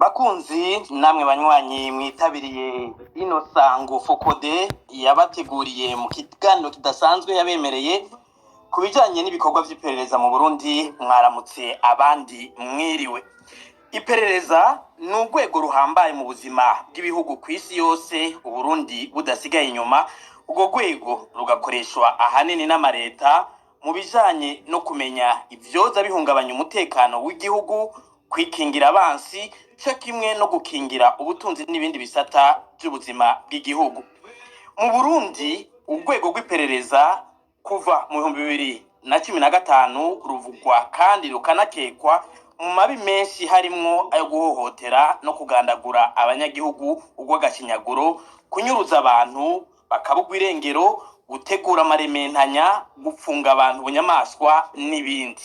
Bakunzi namwe banywanyi mwitabiriye ino sango Fokode yabateguriye mu kiganiro kidasanzwe yabemereye ku bijanye n'ibikorwa vy'iperereza mu Burundi. Mwaramutse abandi mwiriwe. Iperereza ni urwego ruhambaye mu buzima bw'ibihugu kw'isi yose, Uburundi budasigaye inyuma. Urwo rwego rugakoreshwa ahanini n'amareta mu bijanye no kumenya ivyoza bihungabanya umutekano w'igihugu, kwikingira abansi, cyo kimwe no gukingira ubutunzi n'ibindi bisata by'ubuzima bw'igihugu. Mu Burundi urwego rw'iperereza kuva mu 2015 ruvugwa kandi rukanakekwa mu mabi menshi harimwo ayo guhohotera no kugandagura abanyagihugu, urw'agashinyaguro, kunyuruza abantu bakabugwa irengero, gutegura amarementanya, gupfunga abantu bunyamaswa n'ibindi.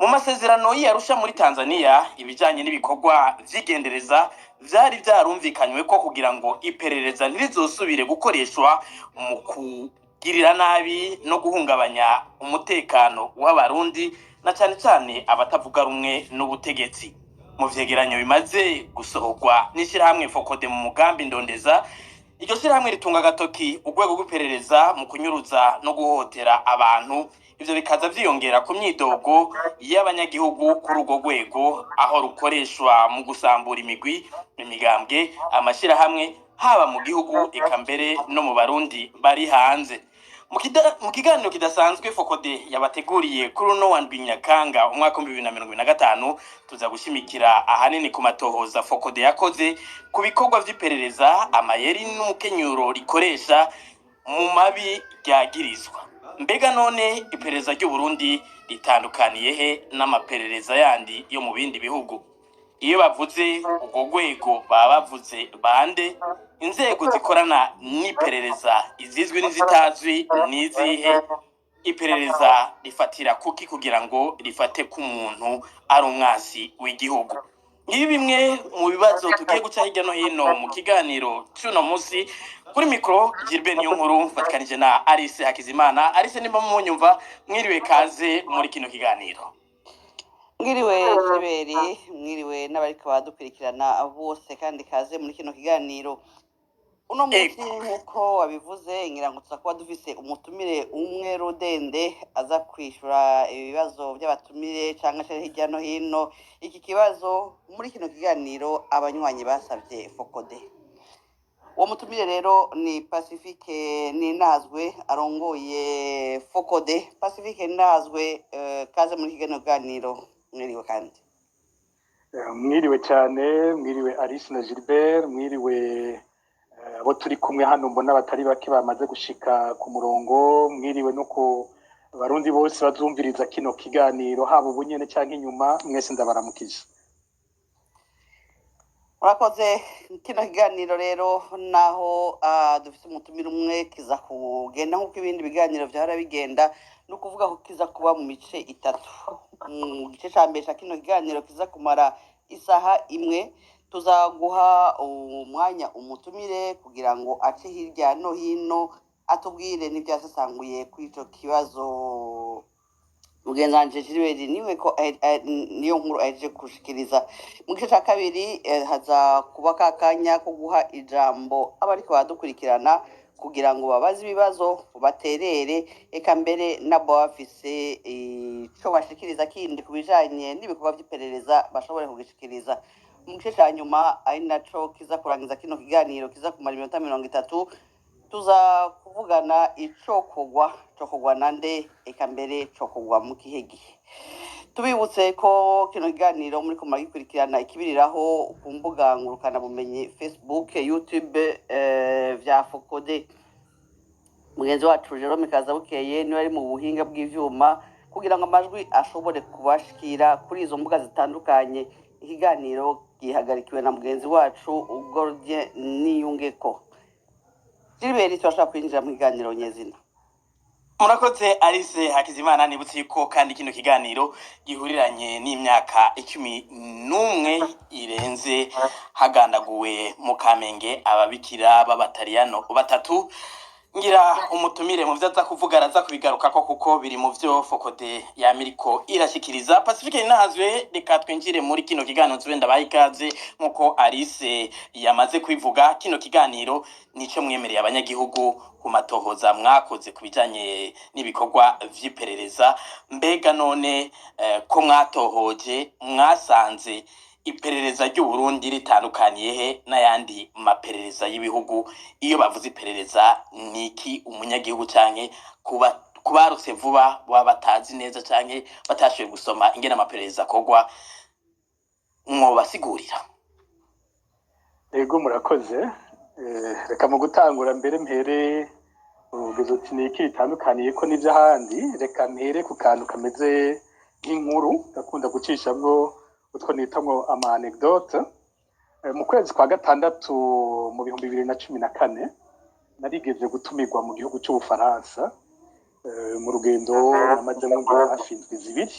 Mu masezerano y'Arusha muri Tanzania ibijanye n'ibikorwa vy'igendereza vyari vyarumvikanywe ko kugira ngo iperereza ntirizosubire gukoreshwa mu kugirira nabi no guhungabanya umutekano w'abarundi na cane cane abatavuga rumwe n'ubutegetsi. Mu vyegeranyo bimaze gusohorwa n'ishirahamwe Fokode mu mugambi ndondeza, iryo shirahamwe ritunga agatoki urwego rw'iperereza mu kunyuruza no guhohotera abantu. Ivyo bikaza vyiyongera ku myidogo y'abanyagihugu kuri urwo rwego, aho rukoreshwa mu gusambura imigwi, imigambwe, amashirahamwe haba mu gihugu eka mbere no mu Barundi bari hanze. Mu kiganiro kidasanzwe Fokode yabateguriye kuri uno wa Nyakanga umwaka 2025 tuza gushimikira ahanini ku matohoza Fokode yakoze ku bikorwa vy'iperereza, amayeri n'umukenyuro rikoresha mu mabi ryagirizwa. Mbega none iperereza ry'u Burundi ritandukaniye he n'amaperereza yandi yo mu bindi bihugu? Iyo bavuze urwo rwego baba bavuze bande? Inzego zikorana n'iperereza izizwi n'izitazwi n'izihe? Iperereza rifatira kuki kugira ngo rifate ku muntu ari umwasi w'igihugu? Ibi bimwe mu bibazo tugiye guca hirya no hino mu kiganiro cy'uno musi. Kuri mikro Gilbert Niyonkuru mfatikanije na Alice Hakizimana. Alice, nimba munyumva, mwiriwe kaze muri kino kiganiro. Mwiriwe Gilbert, mwiriwe n'abariko badukurikirana bose kandi kaze muri kino kiganiro. Uno munsi nkuko wabivuze, ngira ngo tuzakuba dufise umutumire umwe rudende aza kwishura ibibazo by'abatumire canke hirya no hino. Iki kibazo muri kino kiganiro abanywanyi basavye Fokode. Uwo mutumire rero ni Pacifique Ninazwe arongoye Fokode. Pacifique Ninazwe, kaze muri kino kiganiro. Mwiriwe kandi. Mwiriwe cyane, mwiriwe Alice na Gilbert, mwiriwe abo turi kumwe hano mbona batari bake bamaze gushika ku murongo, mwiriwe no ku Barundi bose bazumviriza kino kiganiro haba ubunyene canke inyuma, mwese ndabaramukije. Murakoze. Kino kiganiro rero naho dufite umutumire umwe kiza kugenda nk'uko ibindi biganiro vyahora bigenda, no kuvuga ko kiza kuba mu mice itatu. Mu gice ca mbere ca kino kiganiro kiza kumara isaha imwe, tuzaguha umwanya umutumire kugira ngo ace hirya no hino atubwire n'ivyasesanguye kuri ico kibazo mugenzi wanje Gilbert niwe ko niyo nkuru aje kushikiriza. Mu gice ca kabiri haza kuba kakanya ko guha ijambo abariko badukurikirana kugira ngo babaze ibibazo baterere, eka mbere nabo bafise ico bashikiriza kindi kubijanye n'ibikorwa vy'iperereza bashobore kugishikiriza. Mu gice ca nyuma ari naco kiza kurangiza kino kiganiro kiza kumara iminota 30, tuza kuvugana cokogwa nande, eka mbere cokogwa mu kihe gihe. Tubibutse ko kino kiganiro muri kumagikurikirana ikibiriraho ku mbuga ngurukana bumenyi Facebook, YouTube vya Fokode. Mugenzi wacu Jerome Kazabukeye niwe ari mu buhinga bw'ivyuma kugira ngo amajwi ashobore kubashikira kuri izo mbuga zitandukanye. Ikiganiro gihagarikiwe na mugenzi wacu Gordien Niyungeko. Gilbert, turashaka kwinjira mu kiganiro nyezina. Murakoze Alice Hakizimana. Nibutse yuko kandi kino kiganiro gihuriranye n'imyaka 11 irenze hagandaguwe mu Kamenge ababikira b'abatariyano batatu ngira umutumire mu byo aza kuvuga araza kubigarukako kuko biri mu byo Fokode yamiriko irashikiriza. Pacifique Ninahazwe, reka twinjire muri kino kiganiro tubenda bayikaze nkuko Alice yamaze kwivuga. Kino kiganiro nico mwemereye abanyagihugu ku matohoza mwakoze kubijanye n'ibikorwa vy'iperereza. Mbega none ko mwatohoje mwasanze iperereza ry'u Burundi ritandukaniye he n'ayandi maperereza y'ibihugu? Iyo bavuze iperereza niki umunyagihugu canke kubarutse vuba baba batazi neza canke batashoboye gusoma ingene amaperereza akorwa, mwobasigurira? Ego murakoze. Reka mu gutangura mbere mpere uvuze uti niki ritandukaniye ko n'ivyo ahandi. Reka mpere ku kantu kameze nk'inkuru gakunda gucishamwo utwo nitamwo ama anecdote. Mu kwezi kwa gatandatu mu 2014 narigeze gutumirwa mu gihugu cy'Ubufaransa mu rugendo namazemo hafi indwi zibiri,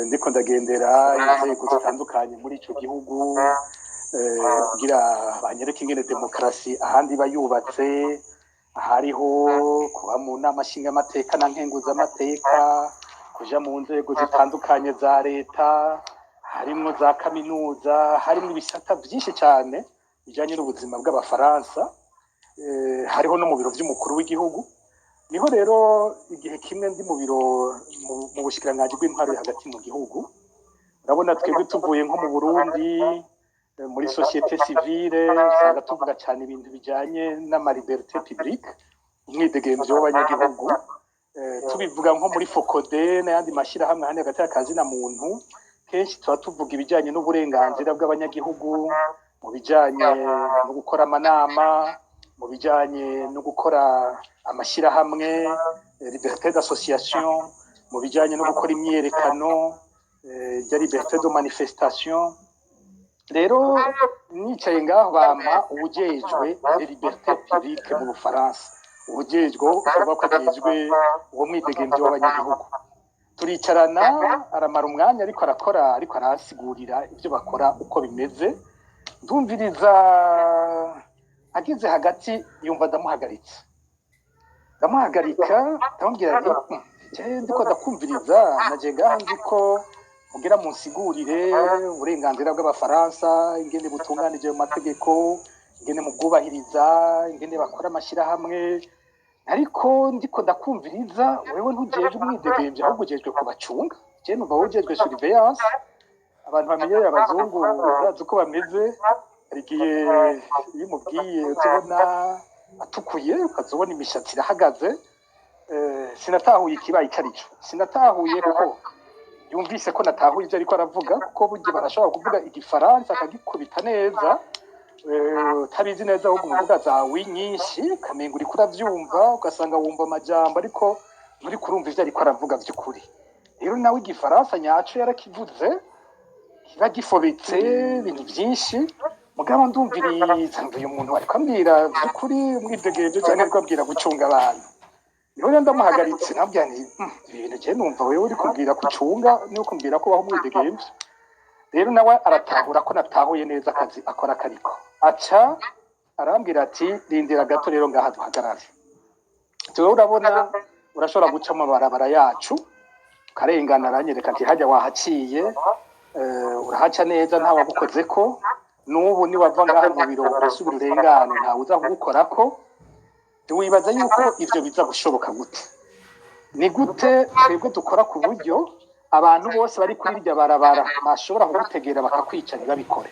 ndiko ndagendera inzego zitandukanye muri ico gihugu kugira banyereke ingene demokarasi ahandi bayubatse, hariho kuba mu nama nshingamateka na nkenguzamateka, kuja mu nzego zitandukanye za leta, harimwo za kaminuza, harimwo ibisata byinshi cyane bijanye n'ubuzima bw'Abafaransa, hariho no mu biro by'umukuru w'igihugu. Niho rero igihe kimwe ndi mu biro mu bushikiranganji bw'intwaro hagati mu gihugu, urabona twebwe tuvuye nko mu Burundi muri societe civile usanga tuvuga cyane ibintu bijanye n'ama liberté publique, umwidegemvyo w'abanyagihugu. Tubivuga nko muri Fokode n'ayandi mashirahamwe hane hagati y'akazi na muntu, kenshi tuba tuvuga ibijanye n'uburenganzira bw'abanyagihugu, mu bijanye no gukora amanama, mu bijanye no gukora amashirahamwe, liberté d'association, mu bijanye no gukora imyerekano, ya liberté de manifestation. Rero nicaye ngaho bampa ubujejwe liberté publique mu Bufaransa, ubujejwe uvuga ko ajejwe uwo mwidegemvyo w'abanyagihugu. Turicarana aramara umwanya ariko arakora, ariko arasigurira ibyo bakora uko bimeze. Ndumviriza ageze hagati yumva ndamuhagaritse, ndamuhagarika ndamubwira nti ndiko ndakumviriza, naje ngaho nzi ko mugira munsigurire uburenganzira bw'Abafaransa ingene butunganije mu mategeko, ingene mubwubahiriza, ingene bakora amashirahamwe, ariko ndiko ndakumviriza wewe ntujejwe umwidegemvyo ahubwo ujejwe kubacunga. Je numva wujejwe surveillance. Abantu bamenyereye abazungu bazi uko bameze, arigiye iyo umubwiye uzibona atukuye, ukazibona imishatsi irahagaze. Sinatahuye ikibaye icarico, sinatahuye ko yumvise ko natahuye ibyo ariko aravuga, kuko burya barashobora kuvuga igifaransa akagikubita neza, tabizi neza ahubwo umuvuga zawe nyinshi ukamenga uriko uravyumva, ugasanga wumva amajambo ariko nturi kurumva ivyo ariko aravuga vy'ukuri. Rero nawe igifaransa nyaco yarakivuze, kiba gifobetse ibintu vyinshi, mugabo ndumviriza uyu muntu ariko ambwira vy'ukuri umwidegemvyo canke ariko abwira gucunga abantu. Niho rero ndamuhagaritse nabwira nti ibintu je numva wewe uri kubwira gucunga niyo kumbwira ko baho umwidegemvyo. Rero nawe aratahura ko natahuye neza akazi akora kariko, aca arambwira ati rindira gato rero ngaha duhagarare. Tuwe urabona urashobora guca mu barabara yacu ukarengana, aranyereka ati hajya wahaciye, urahaca neza nta wagukozeko, n'ubu ni wava ngaha mu biro urasubira urengane nta uza kugukorako. Wibaza yuko ivyo biza gushoboka gute? Ni gute twebwe dukora ku buryo abantu bose bari kuri irya barabara bashobora kugutegera bakakwica ntibabikore?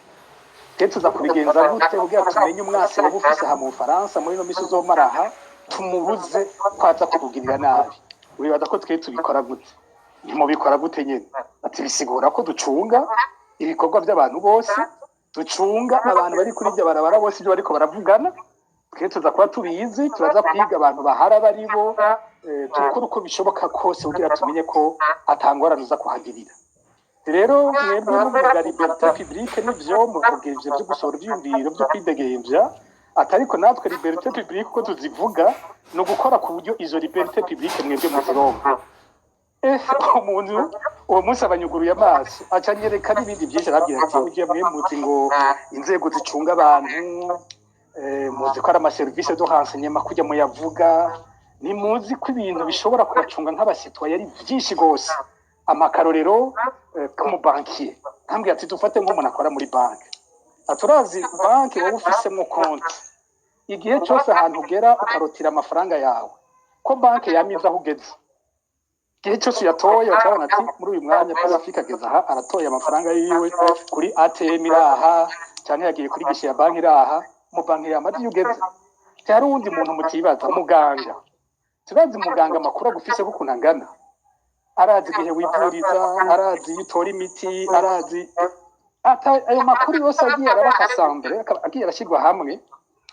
Tuza kubigenza gute kugira tumenye umwasi wowe ufise aha mu Bufaransa muri no misi uzomaraha tumubuze kwaza kukugirira nabi? Wibaza ko twe tubikora gute? Nimubikora gute nyene? Ati bisigura ko ducunga ibikorwa by'abantu bose, ducunga abantu bari kuri irya barabara bose ibyo bariko baravugana. Twe tuza kuba tubizi, turaza kwiga abantu bahara baribo, dukora uko bishoboka kose kugira tumenye ko atangorane uza kuhagirira. Rero mwebwe muvuga liberté publique n'ivyo muvuga ivyo byo gusohora ivyumviro byo kwidegemvya, atariko natwe liberté publique ko tuzivuga no gukora ku buryo izo liberté publique mwebwe muzironka. Umuntu uwo munsi abanyuguruye amaso aca anyereka n'ibindi byinshi, arabwira ati ugiye mwe muzi ngo inzego zicunga abantu muzi ko ari amaserivisi de renseignement kujya muyavuga, ntimuzi ko ibintu bishobora kubacunga nk'abasitwaye ari byinshi rwose. Amakarorero k'umubankiye nkambwira ati dufate nk'umuntu akora muri banki, aturazi banki wowe ufisemo konti, igihe cyose ahantu ugera ukarotira amafaranga yawe ko banki yamize aho ugeze, igihe cyose uyatoye bakabona ati muri uyu mwanya Pacifique ageze aha aratoye amafaranga yiwe kuri ATM iraha cyane yagiye kuri gishe ya banki iraha, mu banki yamaze iyo ugeze. Cyari uwundi muntu mutibaza muganga, turazi muganga amakuru agufise ko kunangana, arazi igihe wivuriza, arazi iyo utora imiti, arazi ayo makuru yose agiye arabakasambere agiye arashyirwa hamwe,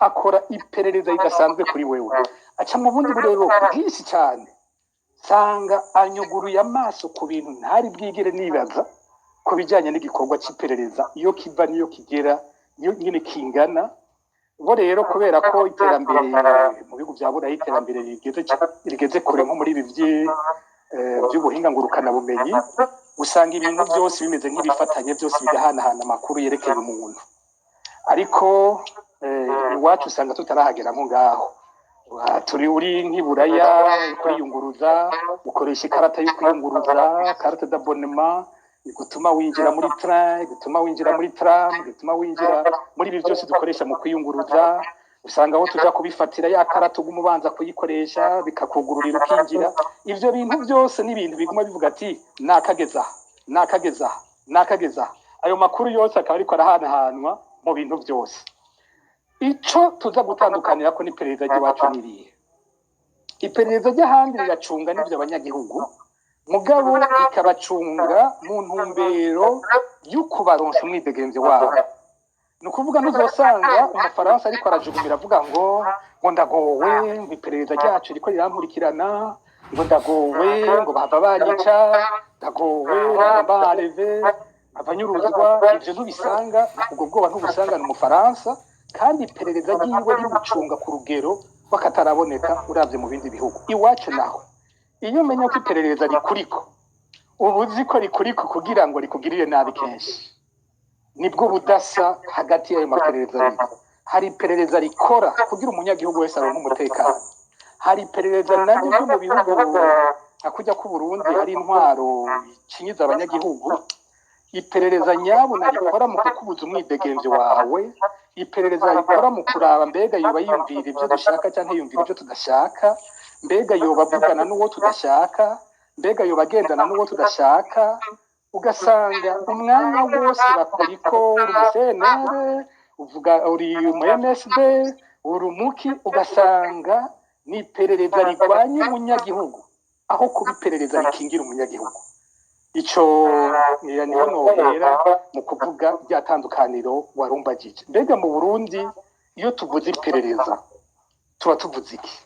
akora iperereza ridasanzwe kuri wewe, aca mu bundi burero bwinshi cyane, sanga anyuguruye amaso ku bintu ntari bwigere nibaza ku bijyanye n'igikorwa cy'iperereza iyo kiva niyo kigera niyo nyine kingana. Bo rero kubera ko iterambere mu bihugu bya burayi iterambere rigeze kure nko muri ibi by'ubuhinga ngurukana bumenyi, usanga ibintu byose bimeze nk'ibifatanye byose bigahanahana amakuru yerekeye umuntu, ariko iwacu usanga tutarahagera nko ngaho. Turi uri nk'iburaya kwiyunguruza, ukoresha ikarata yo kwiyunguruza, carte d'abonnement igutuma winjira muri train, igutuma winjira muri tram, igutuma winjira muri ibi byose dukoresha mu kwiyunguruza. Usanga aho tuja kubifatira ya karata uguma ubanza kuyikoresha bikakugururira ukinjira. Ivyo bintu byose ni ibintu biguma bivuga ati nakageza. Ayo makuru yose akaba ariko arahanahanwa mu bintu byose. Ico tuza gutandukanira ko n'iperereza ry'iwacu niriye. Iperereza ry'ahandi riracunga n'ivyo abanyagihugu, mugabo ikabacunga mu ntumbero y'ukubaronsa umwidegenzi wabo. Ni ukuvuga ntuzosanga umufaransa ariko arajugumira avuga ngo ndagowe, ngo iperereza ryacu riko riramurikirana, ngo ndagowe, ngo bahava banyica, ndagowe, bareve abanyuruzwa. Ivyo ntubisanga, ubwo bwoba ntubusanga n'umufaransa, kandi iperereza ryiwe rimucunga ku rugero bakataraboneka uravye mu bindi bihugu. Iwacu naho iyo umenya ko iperereza rikuriko, uba uzi ko rikuriko kugira ngo rikugirire nabi kenshi. Nibwo budasa hagati y'ayo maperereza abiri. Hari iperereza rikora kugira umunyagihugu wese aronke umutekano, hari iperereza naryo ryo mu bihugu hakujya ku Burundi hari intwaro icinyiza abanyagihugu. Iperereza nyabuna rikora mu kukubuza umwidegenzi wawe, iperereza rikora mu kuraba mbega yoba yiyumvira ibyo dushaka cyangwa yiyumvira ibyo tudashaka, mbega yoba avugana n'uwo tudashaka, mbega yoba agendana n'uwo tudashaka. Ugasanga umwanya wose bakuriko uri umusenere, uvuga uri mu MSD, uri umuki, ugasanga ni iperereza rigwanye umunyagihugu aho kuba iperereza rikingira umunyagihugu. Ico niho nohera mu kuvuga rya tandukaniro warumbagije. Mbega mu Burundi iyo tuvuze iperereza tuba tuvuze iki?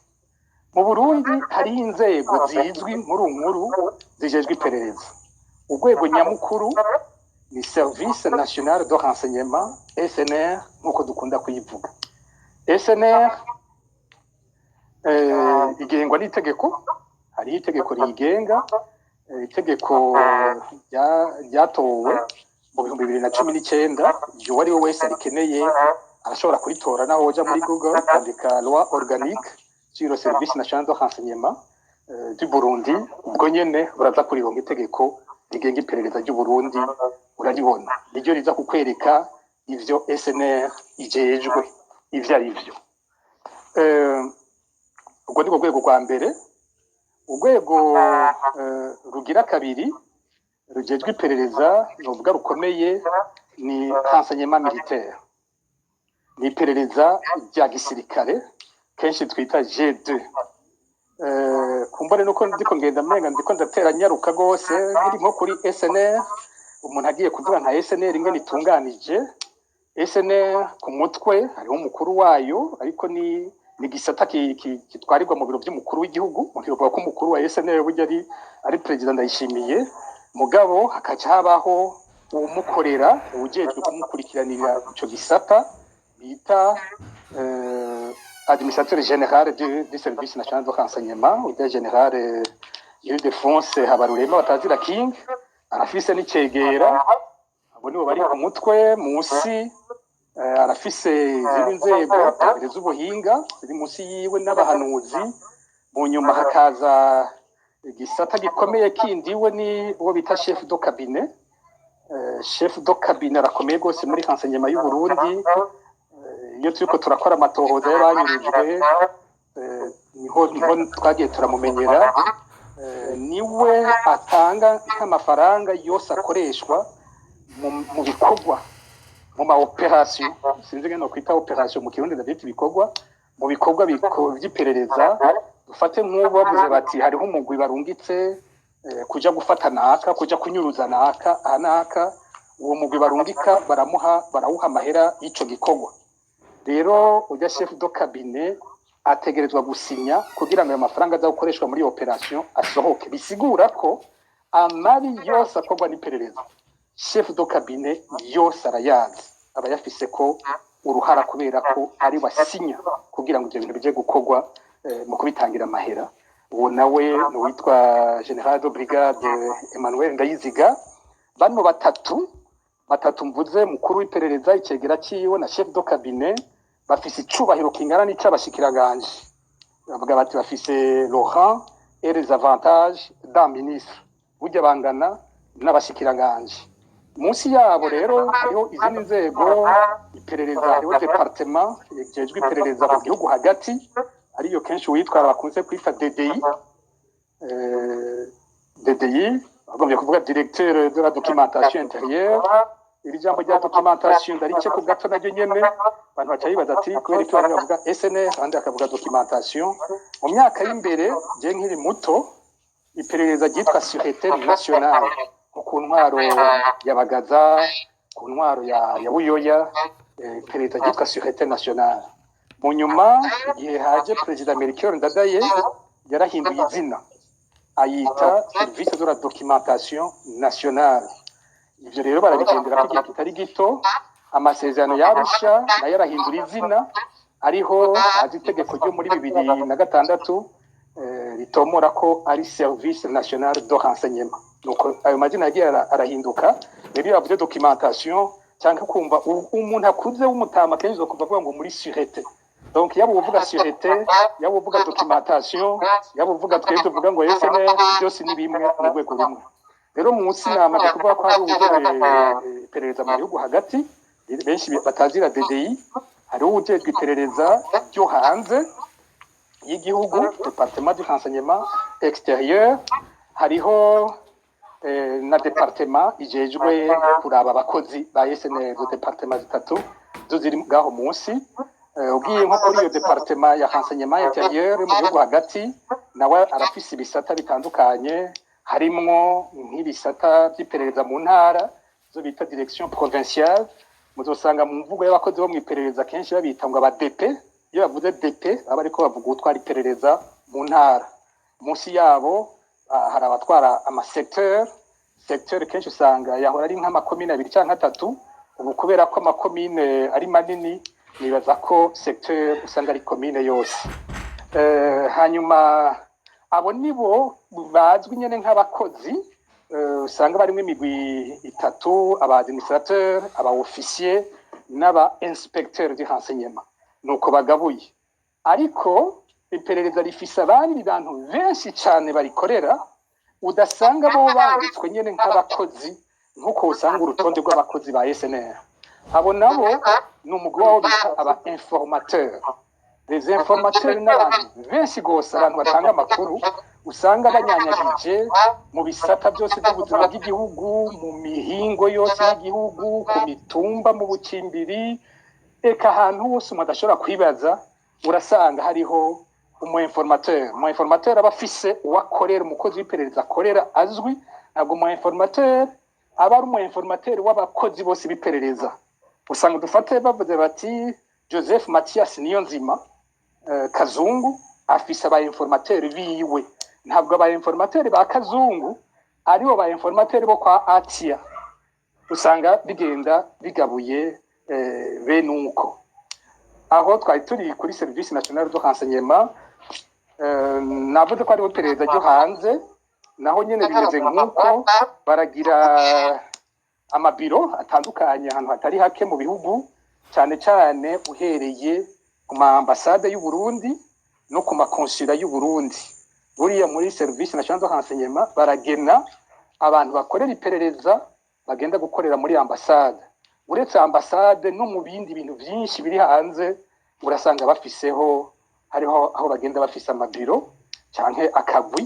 Mu Burundi hari inzego zizwi nkuru zijejwe iperereza. Urwego nyamukuru ni Service National de Renseignement, SNR nkuko dukunda kuyivuga. SNR igengwa n'itegeko, hari itegeko rigenga, itegeko ryatowe mu 2019. Iyo wari we wese arikeneye arashobora kuritora naho uja muri Google andika loi organique sur le Service National de Renseignement du Burundi, ubwo nyene uraza kurironka itegeko rigenga iperereza ry'u Burundi, uraribona niryo riza kukwereka ivyo SNR ijejwe ivyo ari byo. Ubwo ni rwego rwa mbere. Urwego rugira kabiri rugejwe iperereza novuga rukomeye ni renseignement militaire, ni iperereza rya gisirikare kenshi twita G2. Kumbone nuko ndiko ngenda menga ndiko ndatera nyaruka gose nkiri nko kuri SNR. Umuntu agiye kuvuga nka SNR ingene itunganije, SNR ku mutwe hariho umukuru wayo, ariko ni gisata kitwarirwa mu biro by'umukuru w'igihugu. Umuntu yovuga ko umukuru wa SNR burya ari President Ndayishimiye, mugabo hakaca habaho umukorera ujejwe kumukurikiranira ico gisata bita administrateur général du service national de renseignement, ou général Ildefonse Habarurema batazira King. Arafise n'icegera, abo nibo bari ku mutwe musi arafise izindi nzego ziperereza ubuhinga ziri munsi yiwe n'abahanuzi. Mu nyuma hakaza igisata gikomeye kindi we ni uwo bita chef de cabinet. Chef de cabinet arakomeye rwose muri renseignement y'u Burundi. Iyo turiko turakora amatohoza y'abanyurujwe niho twagiye turamumenyera. Niwe atanga nk'amafaranga yose akoreshwa mu bikorwa mu ma operation, sinzi ngene no kwita operation mu kirundi ndavyita ibikorwa, mu bikorwa by'iperereza. Dufate nk'ubu bavuze bati hariho umugwi barungitse kuja gufata naka, kuja kunyuruza naka anaka, uwo mugwi barungika barawuha amahera y'ico gikorwa. Rero ujya chef de cabinet ategerezwa gusinya kugira ngo ayo mafaranga aza gukoreshwa muri operation asohoke. Bisigura ko amabi yose akorwa n'iperereza chef de cabinet yose arayazi, aba yafise ko uruhara kubera ko ari wasinya kugira ngo ibyo bintu bije gukorwa mu kubitangira amahera. Uwo nawe witwa General de Brigade Emmanuel Ndayiziga. Bano batatu mvuze, mukuru w'iperereza, icegera ciwe na chef de cabinet, bafise icubahiro kingana n'icabashikiranganje. Bavuga bati bafise Laurent et les avantages d'un ministre, burya bangana n'abashikiranganje. Munsi yabo rero hariho izindi nzego iperereza, hariho departement yejejwe iperereza mu gihugu hagati, ariyo kenshi witwara bakunze kwita DDI. DDI bagombye kuvuga directeur de la documentation intérieure. Iri jambo rya documentation ndarice ku gato naryo nyene abantu baca bibaza ati kubera ko bari bavuga SNR kandi akavuga documentation. Mu myaka y'imbere je nkiri muto iperereza ryitwa Sûreté Nationale ku ntwaro ya Bagaza, ku ntwaro ya Buyoya, iperereza ryitwa Sûreté Nationale. Mu nyuma igihe haje Perezida Melchior Ndadaye yarahinduye izina ayita Service de la Documentation Nationale. Ivyo rero barabigendera kugira kitari gito, amasezerano yarusha nayo arahindura izina, ariho azi itegeko ryo muri 2006 ritomora ko ari Service National de Renseignement. Nuko ayo mazina yagiye arahinduka. Rero yavuze documentation cyangwa kumva umuntu akuze w'umutama kenzo kuvuga ngo muri sûreté. Donc yabo uvuga sûreté, yabo uvuga documentation, yabo uvuga twese tuvuga ngo SNR, byose ni bimwe mu rwego rumwe. Rero munsi namaze kuvuga ko hari ujejwe iperereza mu gihugu hagati, benshi batazira DDI, hari ujejwe iperereza ryo hanze y'igihugu, département du renseignement extérieur, hariho na département ijejwe kuraba abakozi ba SNR, département zitatu zo ziri ngaho munsi. Ugiye nko kuri iyo département ya renseignement intérieur mu gihugu hagati, nawe arafise ibisata bitandukanye, harimwo nk'ibisata by'iperereza mu ntara zo bita direction provinciale. Muzosanga mu mvugo y'abakozi bo mu iperereza kenshi babita ngo aba DP. Iyo bavuze DP aba ariko bavuga utwara iperereza mu ntara. Munsi yabo hari abatwara secteur kenshi usanga yahora ari nk'amakomine 2 canke 3. Ubu kubera ko amakomine ari manini nibaza ko secteur usanga ari komine yose. Hanyuma abo nibo bazwi nyene nk'abakozi, usanga barimo imigwi itatu: aba administrateur, aba officier n'aba inspecteur du renseignement. Nuko bagabuye. Ariko iperereza rifise abandi bantu benshi cyane barikorera, udasanga bo banditswe nyene nk'abakozi nkuko usanga urutonde rw'abakozi ba SNR. Abo nabo ni umugwi wabo bita aba informateurs. Les informateurs n'abantu benshi gose, abantu batanga amakuru usanga banyanyagije mu bisata byose by'ubuzima bw'igihugu, mu mihingo yose y'igihugu, ku mitumba, mu bucimbiri, eka ahantu hose umuntu adashobora kwibaza urasanga hariho umu informateur aba afise uwakorera, umukozi w'iperereza akorera azwi. Ntabwo umu informateur aba ari umu informateur w'abakozi bose b'iperereza. Usanga dufate bavuze bati Joseph Mathias Niyonzima Kazungu afise aba informateur biwe. Ntabwo aba informateur ba Kazungu aribo ba informateur bo kwa Atia. Usanga bigenda bigabuye benuko. Aho twari turi kuri Service National de Renseignement, navuze ko ari iperereza ryo hanze, naho nyene bimeze nk'uko baragira amabiro atandukanye ahantu hatari hake mu bihugu. cyane cyane uhereye ku ma ambassade y'u Burundi no ku makonsula y'u Burundi. Buriya muri service national de renseignement baragena abantu bakorera iperereza bagenda gukorera muri ambassade. Uretse ambassade no mu bindi bintu byinshi biri hanze urasanga bafiseho hariho aho bagenda bafise amabiro canke akagwi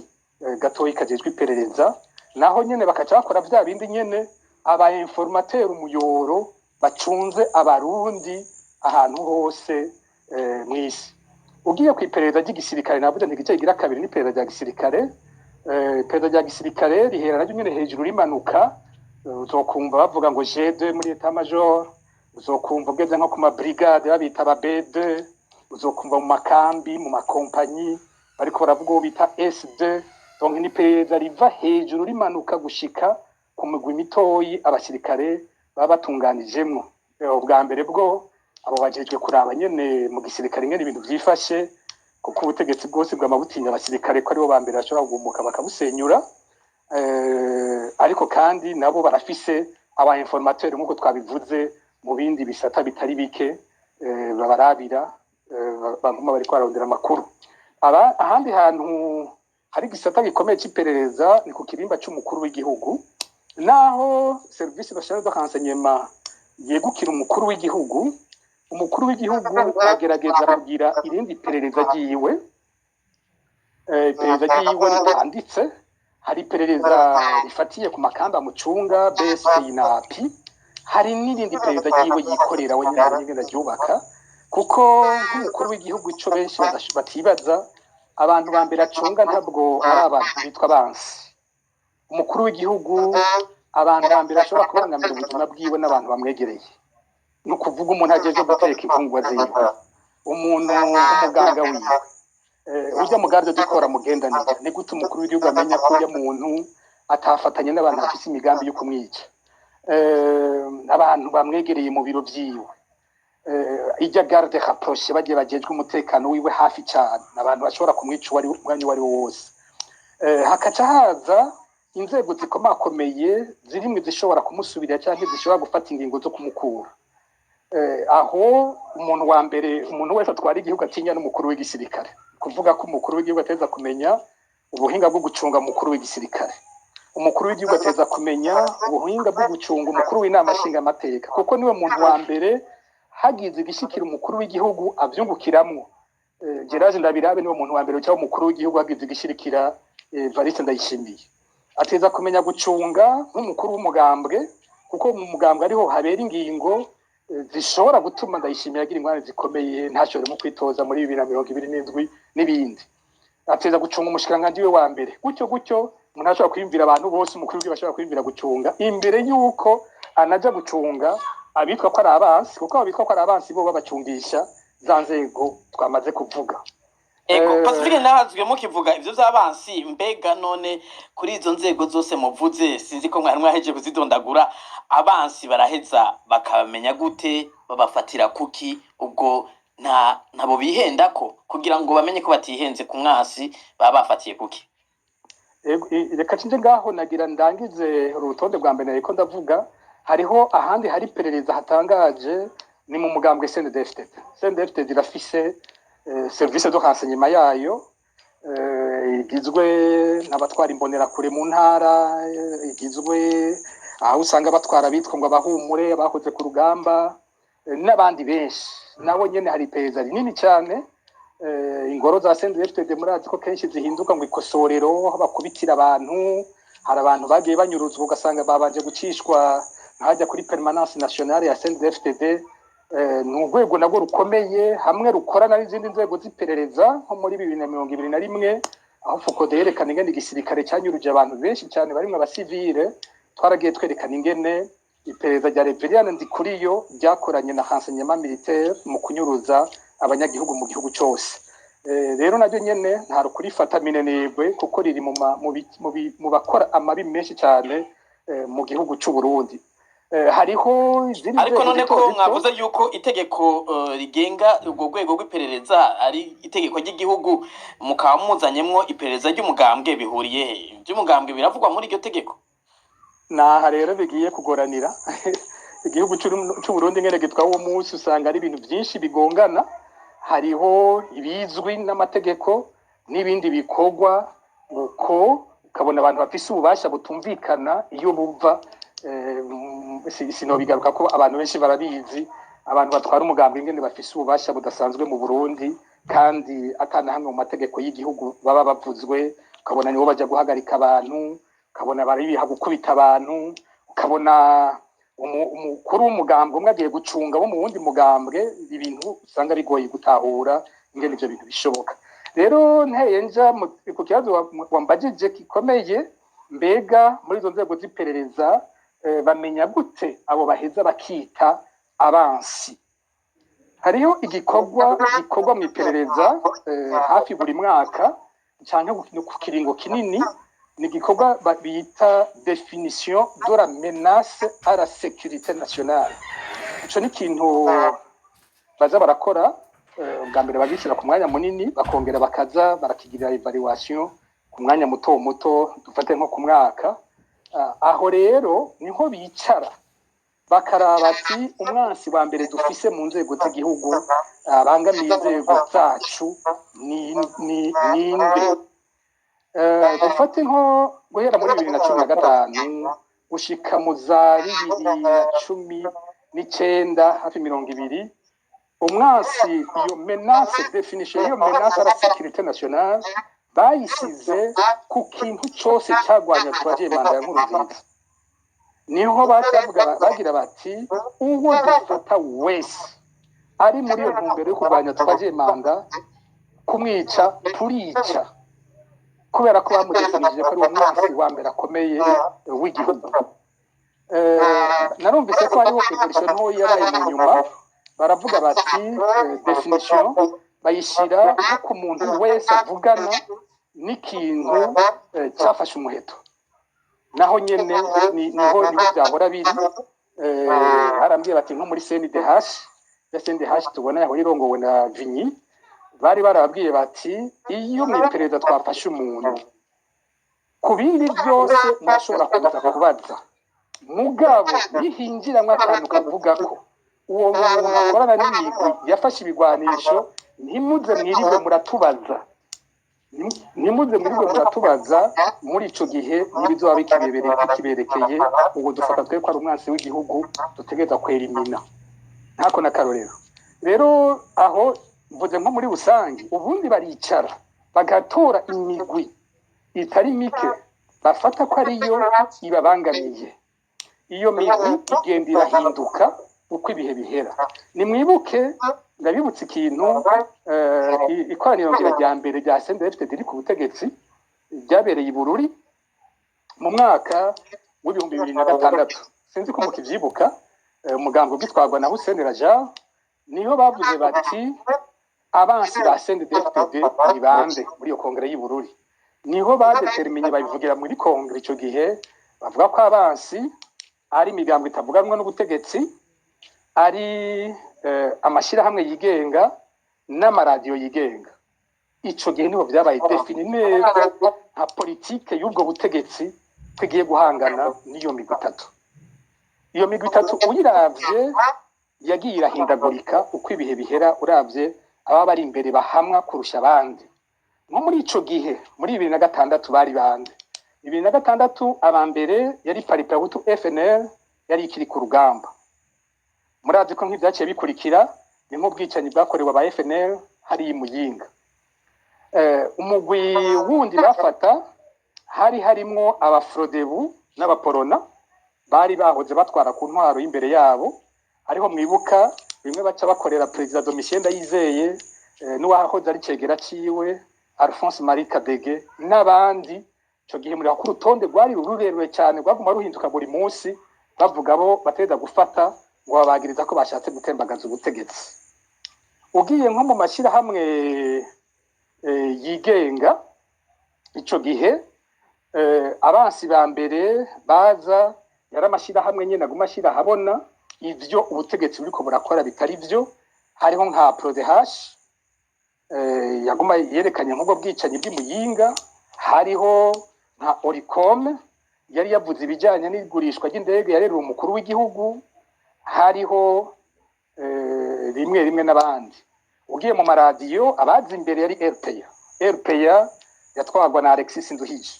gatoyi kajejwe iperereza, naho nyene bakaca bakora vya bindi nyene aba informateur umuyoro bacunze abarundi ahantu hose mw'isi. Ugiye ku iperereza ry'igisirikare navuze ntigice gira kabiri ni iperereza rya gisirikare. Iperereza rya gisirikare rihera naryo nyene hejuru rimanuka, uzokumva bavuga ngo G2 muri etat major, uzokumva ugeze nko ku ma brigade babita aba B2, uzokumva mu makambi mu makompanyi bariko baravuga uwo bita S2. Donc ni iperereza riva hejuru rimanuka gushika ku migwi mitoyi abasirikare baba batunganijemwo. Ubwa mbere bwo abo bajejwe kuraba nyene mu gisirikare ngene ibintu vyifashe, kuko ubutegetsi bwose bw'amabutinya abasirikare ko aribo bambere bashobora kugumuka bakabusenyura. Ariko kandi nabo barafise aba informateur nkuko twabivuze mu bindi bisata bitari bike babarabira baguma bari kwarondera amakuru. Ahandi hantu hari gisata gikomeye cy'iperereza ni ku kirimba cy'umukuru w'igihugu, naho service national de renseignement yegukira umukuru w'igihugu. Umukuru w'igihugu agerageza kugira irindi perereza ryiwe, iperereza ryiwe ritanditse. Hari iperereza rifatiye ku makamba mucunga BSP na API, hari n'irindi perereza ryiwe yikorera we nyine ryubaka, kuko nk'umukuru w'igihugu ico benshi batibaza abantu ba mbere acunga ntabwo ari abantu bitwa bansi. Umukuru w'igihugu abantu ba mbere ashobora kubangamira ubuzima bwiwe n'abantu bamwegereye, ni ukuvuga umuntu ajeje guteka imfungwa ziwe, umuntu umuganga wiwe, urya mugarde dukora mugendanira. Ni gute umukuru w'igihugu amenya ko urya muntu atafatanye n'abantu bafise imigambi yo kumwica, abantu bamwegereye mu biro vyiwe, ijya garde rapproche bagiye bajejwe umutekano wiwe hafi cyane, abantu bashobora kumwica umwanya wari wose. Hakaca haza inzego zikomakomeye zirimwe zishobora kumusubirira cyangwa zishobora gufata ingingo zo kumukura. Aho umuntu wa mbere, umuntu wese atwara igihugu atinya n'umukuru w'igisirikare, kuvuga ko umukuru w'igihugu ateza kumenya ubuhinga bwo gucunga umukuru w'igisirikare. Umukuru w'igihugu ateza kumenya ubuhinga bwo gucunga umukuru w'inama nshingamateka, kuko niwe muntu wa mbere hagize igishikira umukuru w'igihugu avyungukiramwo. Gerard Ndabirabe niwe muntu wa mbere cyangwa umukuru w'igihugu hagize igishirikira Evariste Ndayishimiye. Ateza kumenya gucunga nk'umukuru w'umugambwe, kuko mu mugambwe ariho habera ingingo zishobora gutuma Ndayishimiye agira ingwane zikomeye ntashobore mu kwitoza muri 2027 n'ibindi. Ateza gucunga umushikiranganje we wa mbere, gutyo umuntu ashobora kwiyumvira abantu bose umukuru w'igihugu ashobora kwiyumvira gucunga imbere yuko anaja gucunga abitwa ko ari abansi, kuko abitwa ko ari abansi bo babacungisha za nzego twamaze kuvuga. Pacifique nahazwe mukivuga ivyo vy'abansi, mbega none kuri izo nzego zose muvuze sinzi ko mwari mwaheje kuzidondagura, abansi baraheza bakamenya gute, babafatira kuki? Ubwo ntabo bihendako kugira ngo bamenye ko batihenze ku mwasi baba bafatiye kuki? Reka cinje ngaho nagira ndangize urutonde bwa mbere ariko ndavuga hariho ahandi hari perereza hatangaje ni mu mugambwe CNDD-FDD. CNDD-FDD irafise service de renseignement yayo, igizwe n'abatwara imbonera kure mu ntara, igizwe aho usanga batwara bitwa ngo abahumure, abakoze ku rugamba n'abandi benshi. Nabo nyene hari perereza rinini cyane. Ingoro za CNDD-FDD murazi ko kenshi zihinduka ngo ikosorero aho bakubitira abantu. Hari abantu bagiye banyuruzwa ugasanga babanje gucishwa nkajya kuri permanence nationale ya CNDD-FDD. Ni urwego nabwo rukomeye hamwe rukorana n'izindi nzego z'iperereza nko muri 2021 aho FOCODE yerekana ingene igisirikare cyanyuruje abantu benshi cyane barimwe abasivile. Twaragiye twerekana ingene iperereza rya Reverien Ndikuriyo ryakoranye na renseignement militaire mu kunyuruza abanyagihugu mu gihugu cyose. Rero naryo nyene nta rukurifata minenegwe kuko riri mu bakora amabi menshi cyane mu gihugu cy'u Burundi. Hariho izindi ariko none ko mwavuze yuko itegeko rigenga ubwo rwego rw'iperereza ari itegeko ry'igihugu, mukaba muzanyemwo iperereza ry'umugambwe, bihuriye he? By'umugambwe biravugwa muri iryo tegeko? Naha rero bigiye kugoranira. igihugu cy'u Burundi ngene gitwawe uwo munsi usanga ari ibintu byinshi bigongana, hariho ibizwi n'amategeko n'ibindi bikorwa, uko ukabona abantu bafise ububasha butumvikana iyo buva. Sinobigaruka ko abantu benshi barabizi, abantu batwara umugambi ingene bafise ububasha budasanzwe mu Burundi, kandi atana hamwe mu mategeko y'igihugu baba bavuzwe. Ukabona nibo baja guhagarika abantu, ukabona baribiha gukubita abantu, ukabona umukuru w'umugambwe umwe agiye gucunga wo mu wundi mugambwe, ibintu usanga bigoye gutahura ingene ivyo bintu bishoboka. Rero nteye nja ku kibazo wambajije gikomeye, mbega muri izo nzego z'iperereza bamenya gute abo baheza bakita abansi? Hariho igikorwa mu iperereza hafi buri mwaka canke ku kiringo kinini, ni igikorwa bita définition de la menace à la sécurité nationale. Ico ni ikintu baza barakora bwa mbere bagishyira ku mwanya munini, bakongera bakaza barakigirira evaluation ku mwanya muto muto, dufate nko ku mwaka. Aho rero niho bicara bakaraba ati umwansi wa mbere dufise mu nzego z'igihugu abangamiye inzego zacu ninde. Dufate nko guhera muri 2015 gushika mu za 2019 hafi 20, umwansi iyo menace definition iyo menace à la sécurité nationale bayisize ku kintu cyose cyagwanya twaje manda ya Nkurunziza. Niho bagira bati uwo dufata wese ari muri iyo ntumbero yo kurwanya twaje manda, kumwica turica, kubera ko bamudefinije ko ari umwansi wa mbere akomeye w'igihugu. Narumvise ko hariho evolution nto yabaye mu nyuma, baravuga bati definition bayishira ku muntu wese avugana n'ikintu cyafashe umuheto. Naho nyene niho byahora biri. Harambwiye bati nko muri CNDH tubona yaho irongowe na Vinyi, bari barabwiye bati iyo mu iperereza twafashe umuntu, ku bindi byose mwashobora kuza kubaza, mugabo yihinjiramwo akantu kavuga ko uwo muntu akorana n'imigwi yafashe ibigwanisho, ntimuze mwiriwe muratubaza muri ico gihe n'ibizoba bikiberekeye, ubwo dufata twe ko ari umwansi w'igihugu dutegereza kwerimina. Ntako na karorero rero aho mvuze nko muri rusange, ubundi baricara bagatora imigwi itari mike bafata ko ariyo ibabangamiye. Iyo migwi igenda irahinduka uko ibihe bihera. Nimwibuke, ndabibutse ikintu, ikoraniro rya mbere rya CNDD-FDD riri ku butegetsi ryabereye i Bururi mu mwaka w'2006. Sinzi ko mukivyibuka, umugambo ugitwarwa na Hussein Raja, niho bavuze bati abansi ba CNDD-FDD ni bande muri iyo kongere y'i Bururi. Niho badeterminye babivugira muri kongere ico gihe, bavuga ko abansi ari imigambo itavuganwa n'ubutegetsi, ari amashirahamwe yigenga n'amaradiyo yigenga. Ico gihe niho vyabaye defini neza nka politike y'ubwo butegetsi tugiye guhangana n'iyo migwi itatu. Iyo migwi itatu uyiravye yagiye irahindagurika uko ibihe bihera, uravye ababa bari imbere bahamwa kurusha abandi. Nko muri ico gihe muri 2006 bari bande. 2006 abambere yari Paripahutu FNL yari ikiri ku rugamba. Murazi ko nk'ivyaciye bikurikira ni nk'ubwicanyi bwakorewe aba FNL hari Muyinga. Umugwi wundi bafata hari harimwo abafrodebu n'abaporona bari bahoze batwara ku ntwaro y'imbere yabo. Hariho mwibuka bimwe baca bakorera President Domitien Ndayizeye, n'uwahoze ari cegera ciwe Alphonse Marie Kadege n'abandi. Ico gihe muri ku rutonde rwari rurerure cyane, rwaguma ruhinduka buri munsi, bavuga bo bateza gufata ngo babagiriza ko bashatse gutembagaza ubutegetsi. Ugiye nko mu mashirahamwe yigenga ico gihe, abansi ba mbere baza yari amashirahamwe nyene aguma ashira habona ivyo ubutegetsi buriko burakora bitari vyo. Hariho nka PRODH yaguma yerekanye nk'ubwo bwicanyi bw'Imuyinga. Hariho nka Oricom yari yavuze ibijanye n'igurishwa ry'indege yarerera umukuru w'igihugu. hariho rimwe rimwe n'abandi ugiye mu maradiyo abazi imbere yari RPA yatwagwa na Alexis Nduhije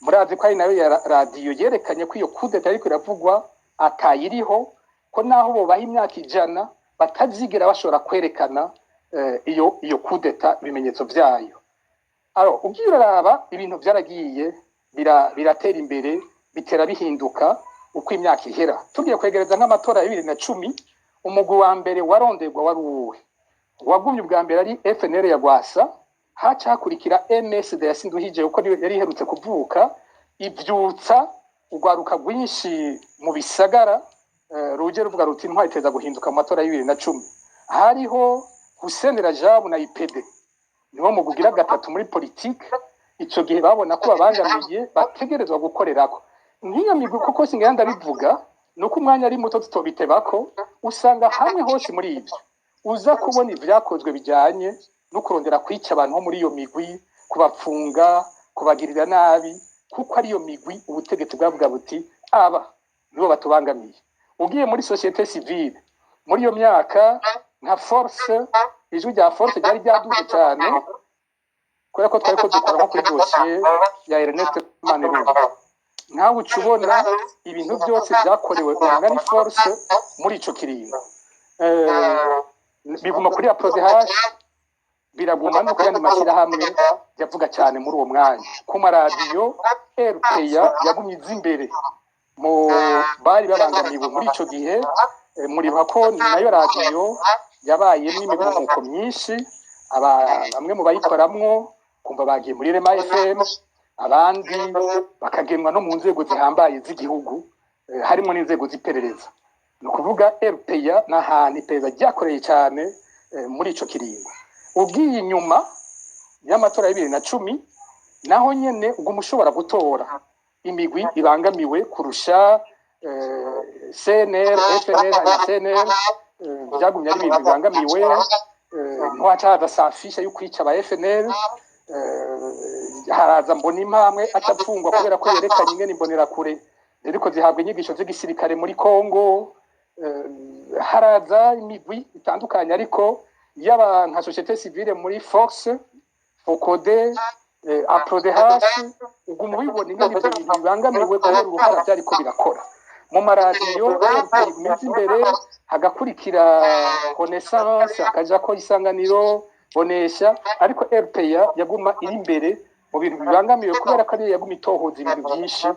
murazi ko ari nayo ya radiyo yerekanye ko iyo kudeta ariko iravugwa atayiriho ko naho bo baha imyaka 100 batazigera bashobora kwerekana iyo kudeta ibimenyetso byayo ugiye uraraba ibintu byaragiye biratera imbere bitera bihinduka uko imyaka ihera tugiye kwegereza nk'amatora ya 2010 umugwi wa mbere waronderwa wari uwe wagumye ubwa mbere ari FNL ya Gwasa haca hakurikira MSD ya Sinduhije uko yari iherutse kuvuka ibyutsa ugwaruka rwinshi mu bisagara ruje ruvuga ruti ntwayiteza guhinduka mu matora ya 2010 hariho Hussein Rajab na IPD niwo mugugira gatatu muri politique ico gihe babona ko babangamiye bategerezwa gukorerako nk'iyo migwi kuko singenda bivuga nuko umwanya ari muto tutobitebako usanga hamwe hose muri ibyo uza kubona ivyakozwe bijanye no kurondera kwica abantu muri iyo migwi kubapfunga kubagirira nabi kuko ari iyo migwi ubutegetsi bwavuga buti aba nibo batubangamiye ugiye muri societe civile muri iyo myaka nka force ijwi rya force ryari ryaduze cyane kubera ko twari ko dukora nko kuri dossier ya Ernest Manerungu nkawe ucubona ibintu byose byakorewe urunani force muri ico kiringo biguma kuri APRODH biraguma no kuyandi mashyirahamwe yavuga cyane muri uwo mwanya ku maradiyo RPA yagumye imbere mu bari babangamiwe muri ico gihe muri bako nayo radiyo yabayemo imigumuko myinshi bamwe mu bayikoramwo kumva bagiye muri Rema FM abandi bakagenwa no mu nzego zihambaye z'igihugu harimo n'inzego z'iperereza no kuvuga RPA n'ahantu iperereza ryakoreye cyane muri ico kiringo ugiye inyuma y'amatora ya 2010 naho nyene uguma ushobora gutora imigwi ibangamiwe kurusha CNL FNL na CNL byagumye ari ibintu bibangamiwe ntwacaza safisha yo kwica aba FNL haraza mbona impamwe acapfungwa kubera ko yerekanye ingene imbonera kure ariko zihabwa inyigisho z'igisirikare muri Kongo haraza imigwi itandukanye ariko yaba nka societe civile muri Force Focode APRODH uguma ubibona ingene ibyo bintu bibangamiwe kubera uruhara byari ko birakora mu maradiyo igumye imbere hagakurikira Connaissance akaja ko Isanganiro bonesha ariko RPA yaguma iri imbere mu bintu bibangamiwe kubera ko ari yaguma itohoza ibintu byinshi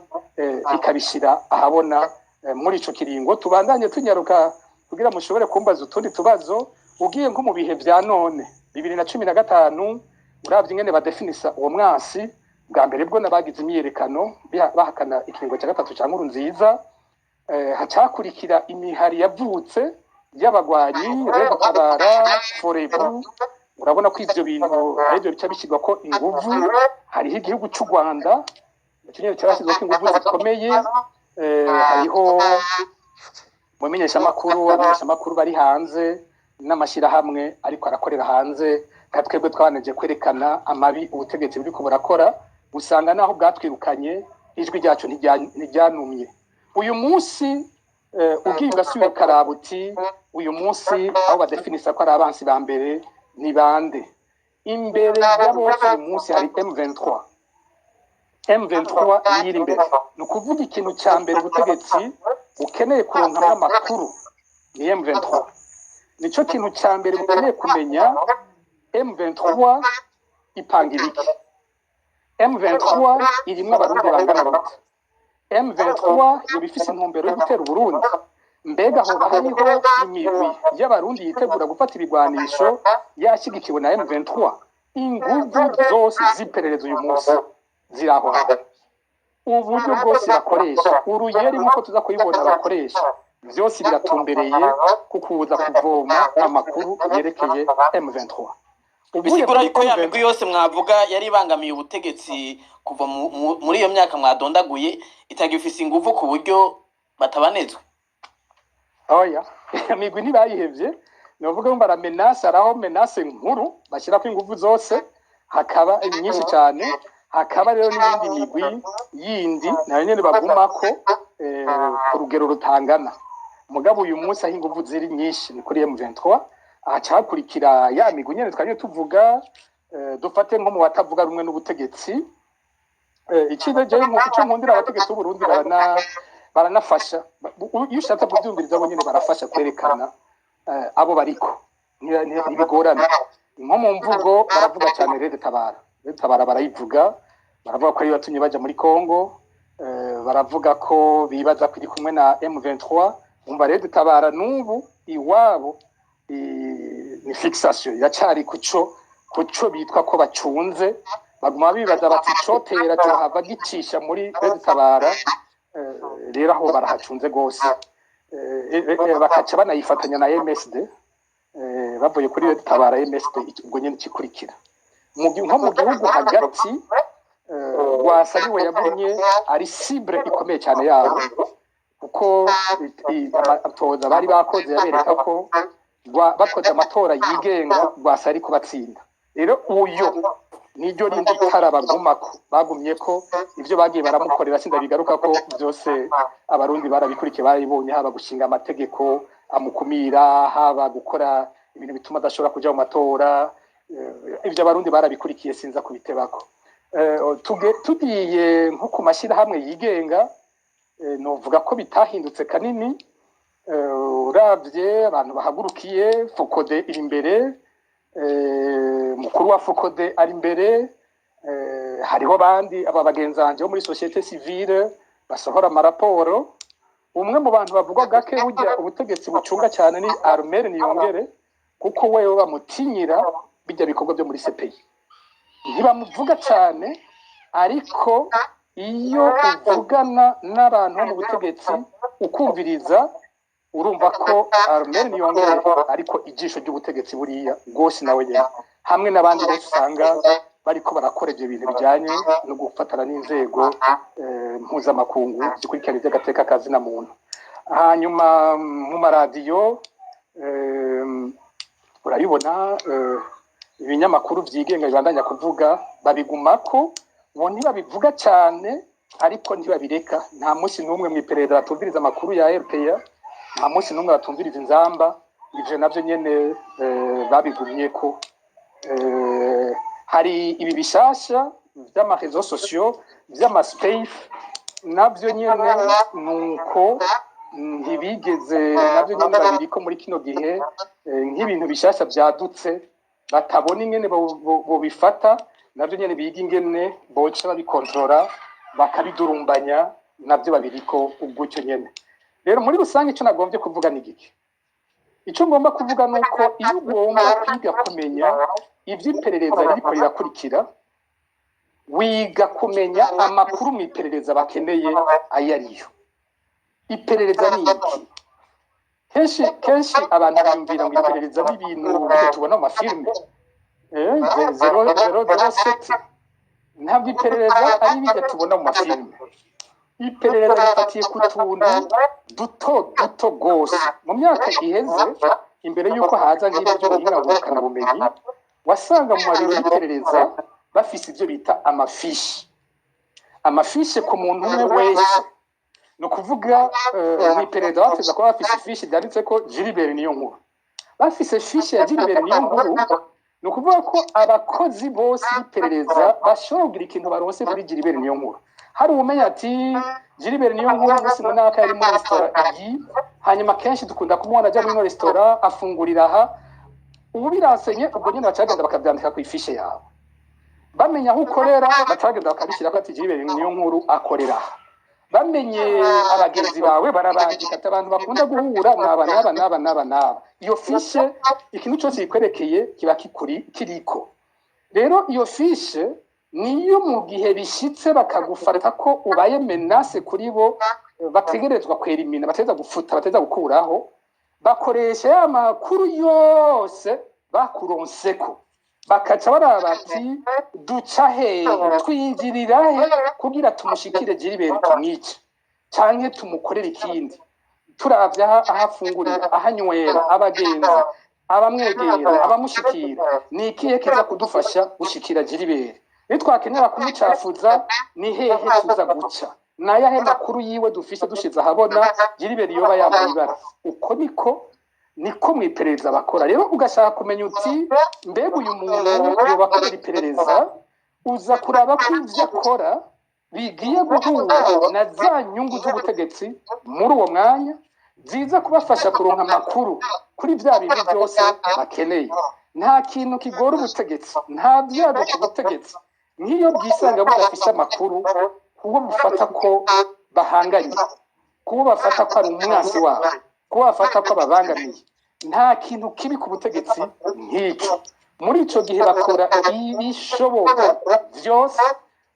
ikabishira ahabona muri ico kiringo tubandanye tunyaruka kugira mushobore kumbaza utundi tubazo ugiye nko mu bihe bya none 2015 uravye ingene badefinisa uwo mwasi bwa mbere bwo nabagize imyerekano bahakana ikiringo cya gatatu cya nkuru nziza hacakurikira imihari yavutse y'abagwanyi rero tabara forebu urabona ko ivyo bintu aribyo bica bishyirwa ko inguvu hariho igihugu cy'u Rwanda kinyo cyarashyizwe ko inguvu zikomeye hariho mumenyesha makuru bari hanze n'amashirahamwe ariko arakorera hanze katwebwe twanaje kwerekana amabi ubutegetsi buri ko burakora usanga naho bwatwirukanye ijwi ryacu ntijyanumye uyu munsi ugiye ugasubiye karabuti uyu munsi aho badefinisa ko ari abansi ba mbere ni bande imbere y'abose uyu munsi hari M23 yiri imbere ni ukuvuga ikintu cya mbere ubutegetsi ukeneye kuronka amakuru ni M23 nico kintu cya mbere bukeneye kumenya M23 ipanga ibiki M23 irimo abarundi bangana bate M23 yobifise intumbero yo gutera Burundi mbega aho hariho imigwi y'abarundi yitegura gufata ibigwanisho yashyigikiwe na M23 inguvu zose ziperereza uyu munsi ziraho uburyo bwose bakoresha uruyeri nk'uko tuza kuyibona bakoresha byose biratumbereye kukuza kuvoma amakuru yerekeye M23 bisigura yuko ya migwi yose mwavuga yari bangamiye ubutegetsi kuva muri iyo myaka mwadondaguye itagifise inguvu ku buryo batabanezwe oya migwi ntibayihevye novuga ngo baramenasa araho menace nkuru bashyira ko inguvu zose hakaba nyinshi cyane hakaba rero n'indi migwi yindi nayo nyene bagumako ku rugero rutangana mugabo uyu munsi aho inguvu ziri nyinshi ni kuri M23 ahacakurikira ya migwi nyene twanye tuvuga dufate nko mu batavuga rumwe n'ubutegetsi ikiza je icyo nkundira abategetsi b'u Burundi baranafasha iyo ushatse kubyumviriza bo nyene barafasha kwerekana abo bariko ntibigorana nko mu mvugo baravuga cyane Red Tabara barayivuga baravuga ko ari batumye baja muri Congo baravuga ko bibaza kuri kumwe na M23 umva Red Tabara n'ubu iwabo ni fixation iracari kuco bitwa ko bacunze baguma bibaza bati cotera cyo hava gicisha muri Red Tabara rero aho barahacunze gose bakaca banayifatanya na MSD bavuye kuri Red Tabara MSD ubwo nyene cikurikira nko mu gihugu hagati wasariwe yagumye ari cible ikomeye cyane yabo kuko atoza bari bakoze yabereka ko bakoze amatora yigenga rwasari kubatsinda rero uyo niryo rindi tara bagumako bagumye ko ivyo bagiye baramukorera sinda bigaruka ko byose abarundi barabikurikiye baribonye haba gushinga amategeko amukumira haba gukora ibintu bituma adashobora kuja mu matora ivyo abarundi barabikurikiye sinza kubitebako tugiye nko ku mashyirahamwe yigenga novuga ko bitahindutse kanini uravye abantu bahagurukiye Focode iri imbere mukuru wa Focode ari imbere hariho bandi aba bagenzanje bo muri societe civile basohora amaraporo umwe mu bantu bavuga gake burya ubutegetsi bucunga cyane ni Armel Niyongere kuko wewe bamutinyira bijya bikorwa byo muri CPI ntibamuvuga cyane ariko iyo uvugana n'abantu mu butegetsi ukumviriza urumva ko Armel Niyongere ariko ijisho ry'ubutegetsi buriya gose nawe nyene hamwe n'abandi bose usanga bariko barakora ibyo bintu bijanye no gufatana n'inzego mpuzamakungu zikurikirana iby'agateka kazi na muntu hanyuma mu maradiyo urabibona ibinyamakuru vyigenga bibandanya kuvuga babigumako bo ntibabivuga cyane ariko ntibabireka nta munsi n'umwe mwiperereza batumviriza amakuru ya RPA nta munsi n'umwe batumviriza inzamba ivyo navyo nyene babigumye ko hari ibi bishasha vy'amarezo sociaux vy'amaspace navyo nyene nuko ntibigeze navyo nyene babiriko muri kino gihe nk'ibintu bishasha byadutse batabona ingene bo bifata navyo nyene biga ingene boca babikontrola bakabidurumbanya navyo babiriko ubwucyo nyene rero muri rusange ico nagombye kuvuga ni giki ico ngomba kuvuga nuko iyo ugomba kwiga kumenya ivy'iperereza ririko rirakurikira wiga kumenya amakuru mu iperereza bakeneye ayariyo iperereza ni iki kenshi abantu bumvira ngo iperereza n'ibintu byo tubona mu mafilme 007 ntabwo iperereza ari bijya tubona mu mafilme iperereza rifatiye ku tuntu duto gose mu myaka iheze imbere y'uko haza nk'ibyo ingabukana bumenyi wasanga mu mabiro y'iperereza bafise ibyo bita amafishe ku muntu umwe wese no kuvuga mu iperereza bafise ko bafise fishi byanditse ko Gilbert Niyonkuru bafise fishi ya Gilbert Niyonkuru no kuvuga ko abakozi bose b'iperereza bashobora kugira ikintu baronse kuri Gilbert Niyonkuru hari umenya ati Gilbert Niyonkuru bose mu naka yari muri restaurant iyi hanyuma kenshi dukunda kumubona ajya muri restaurant afungurira aha ubu biransenye ubwo nyine bacagenda bakabyandika ku ifishe yawe bamenya aho ukorera bacagenda bakabishyira ko ati Gilbert Niyonkuru akorera bamenye abagenzi bawe barabandika ati abantu bakunda guhura n'aba iyo fishe ikintu cyose gikwerekeye kiba kiriko rero iyo fishe niyo mu gihe bishitse bakagufata ko ubaye menace kuri bo bategerezwa kwerimina bateza gufuta bateza gukuraho bakoresha ya makuru yose bakuronseko bakaca barabati duca hehe twinjirira he kugira tumushikire Gilbert tumwice canke tumukorera ikindi turavye ahafungurira ahanywera abagenzi abamwegera abamushikira ni ikihe kiza kudufasha gushikira Gilbert nitwakenera kumucafuza ni hehe tuza guca nayahe makuru yiwe dufise dushize ahabona Gilbert yoba yambaye ibara uko niko mwiperereza bakora rero ugashaka kumenya uti mbega uyu muntu yobakorera iperereza uza kuraba ko ivyo akora bigiye guhura na za nyungu z'ubutegetsi muri uwo mwanya ziza kubafasha kuronka amakuru kuri vya bintu byose bakeneye nta kintu kigora ubutegetsi nta byago ku butegetsi nk'iyo bwisanga budafise amakuru kubo bufata ko bahanganye kubo bafata ko ari umwasi wabo kubo bafata ko babangamiye nta kintu kibi ku butegetsi nk'iki muri ico gihe bakora ibishoboka byose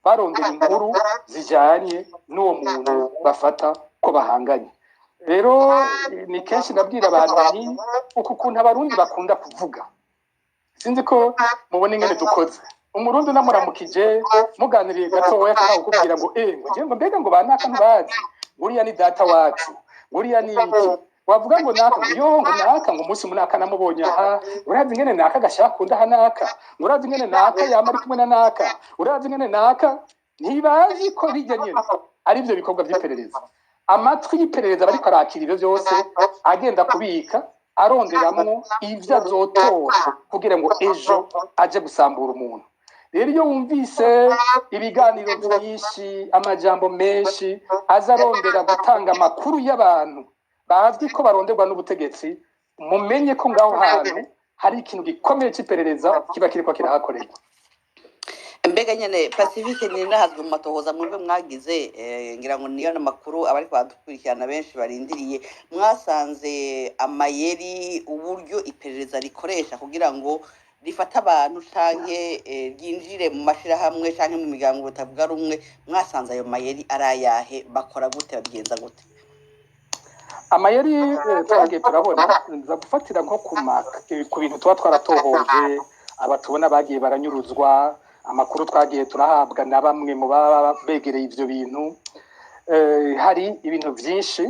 barondera inkuru zijanye n'uwo muntu bafata ko bahanganye rero ni kenshi nabwira abantu nti uku kuntu abarundi bakunda kuvuga sinzi ko mubona ingene dukoze umurundi namuramukije muganiriye gatoya akakubwira ngo ngo mbega ngo banaka ntubazi buriya ni data wacu buriya ni iki wavuga ngo naka ngo naka ngo umunsi munaka namubonye aha urazi ingene naka gashaka kunda hanaka urazi ingene naka yamari kumwe na naka urazi ingene naka ntibazi ko bijya nyene ari byo bikorwa by'iperereza amatwi y'iperereza bariko arakira ivyo byose agenda kubika aronderamwo ivyo azotora kugira ngo ejo aje gusambura umuntu rero iyo wumvise ibiganiro byinshi amajambo menshi aza arondera gutanga amakuru y'abantu bazwi ko baronderwa n'ubutegetsi mumenye ko ngaho hantu hari ikintu gikomeye cy'iperereza kiba kiriko kirahakorerwa mbega nyene Pacifique ni nahazwe mu matohoza mwebwe mwagize ngira ngo niyo namakuru abariko badukurikirana benshi barindiriye mwasanze amayeri uburyo iperereza rikoresha kugira ngo rifata abantu canke ryinjire mu mashirahamwe canke mu migango batavuga rumwe mwasanze ayo mayeri arayahe bakora gute babigenza gute amayeri twagiye turabona nza gufatira nko ku bintu tuba twaratohoje abatubona bagiye baranyuruzwa amakuru twagiye turahabwa na bamwe mu baba begereye ivyo bintu hari ibintu byinshi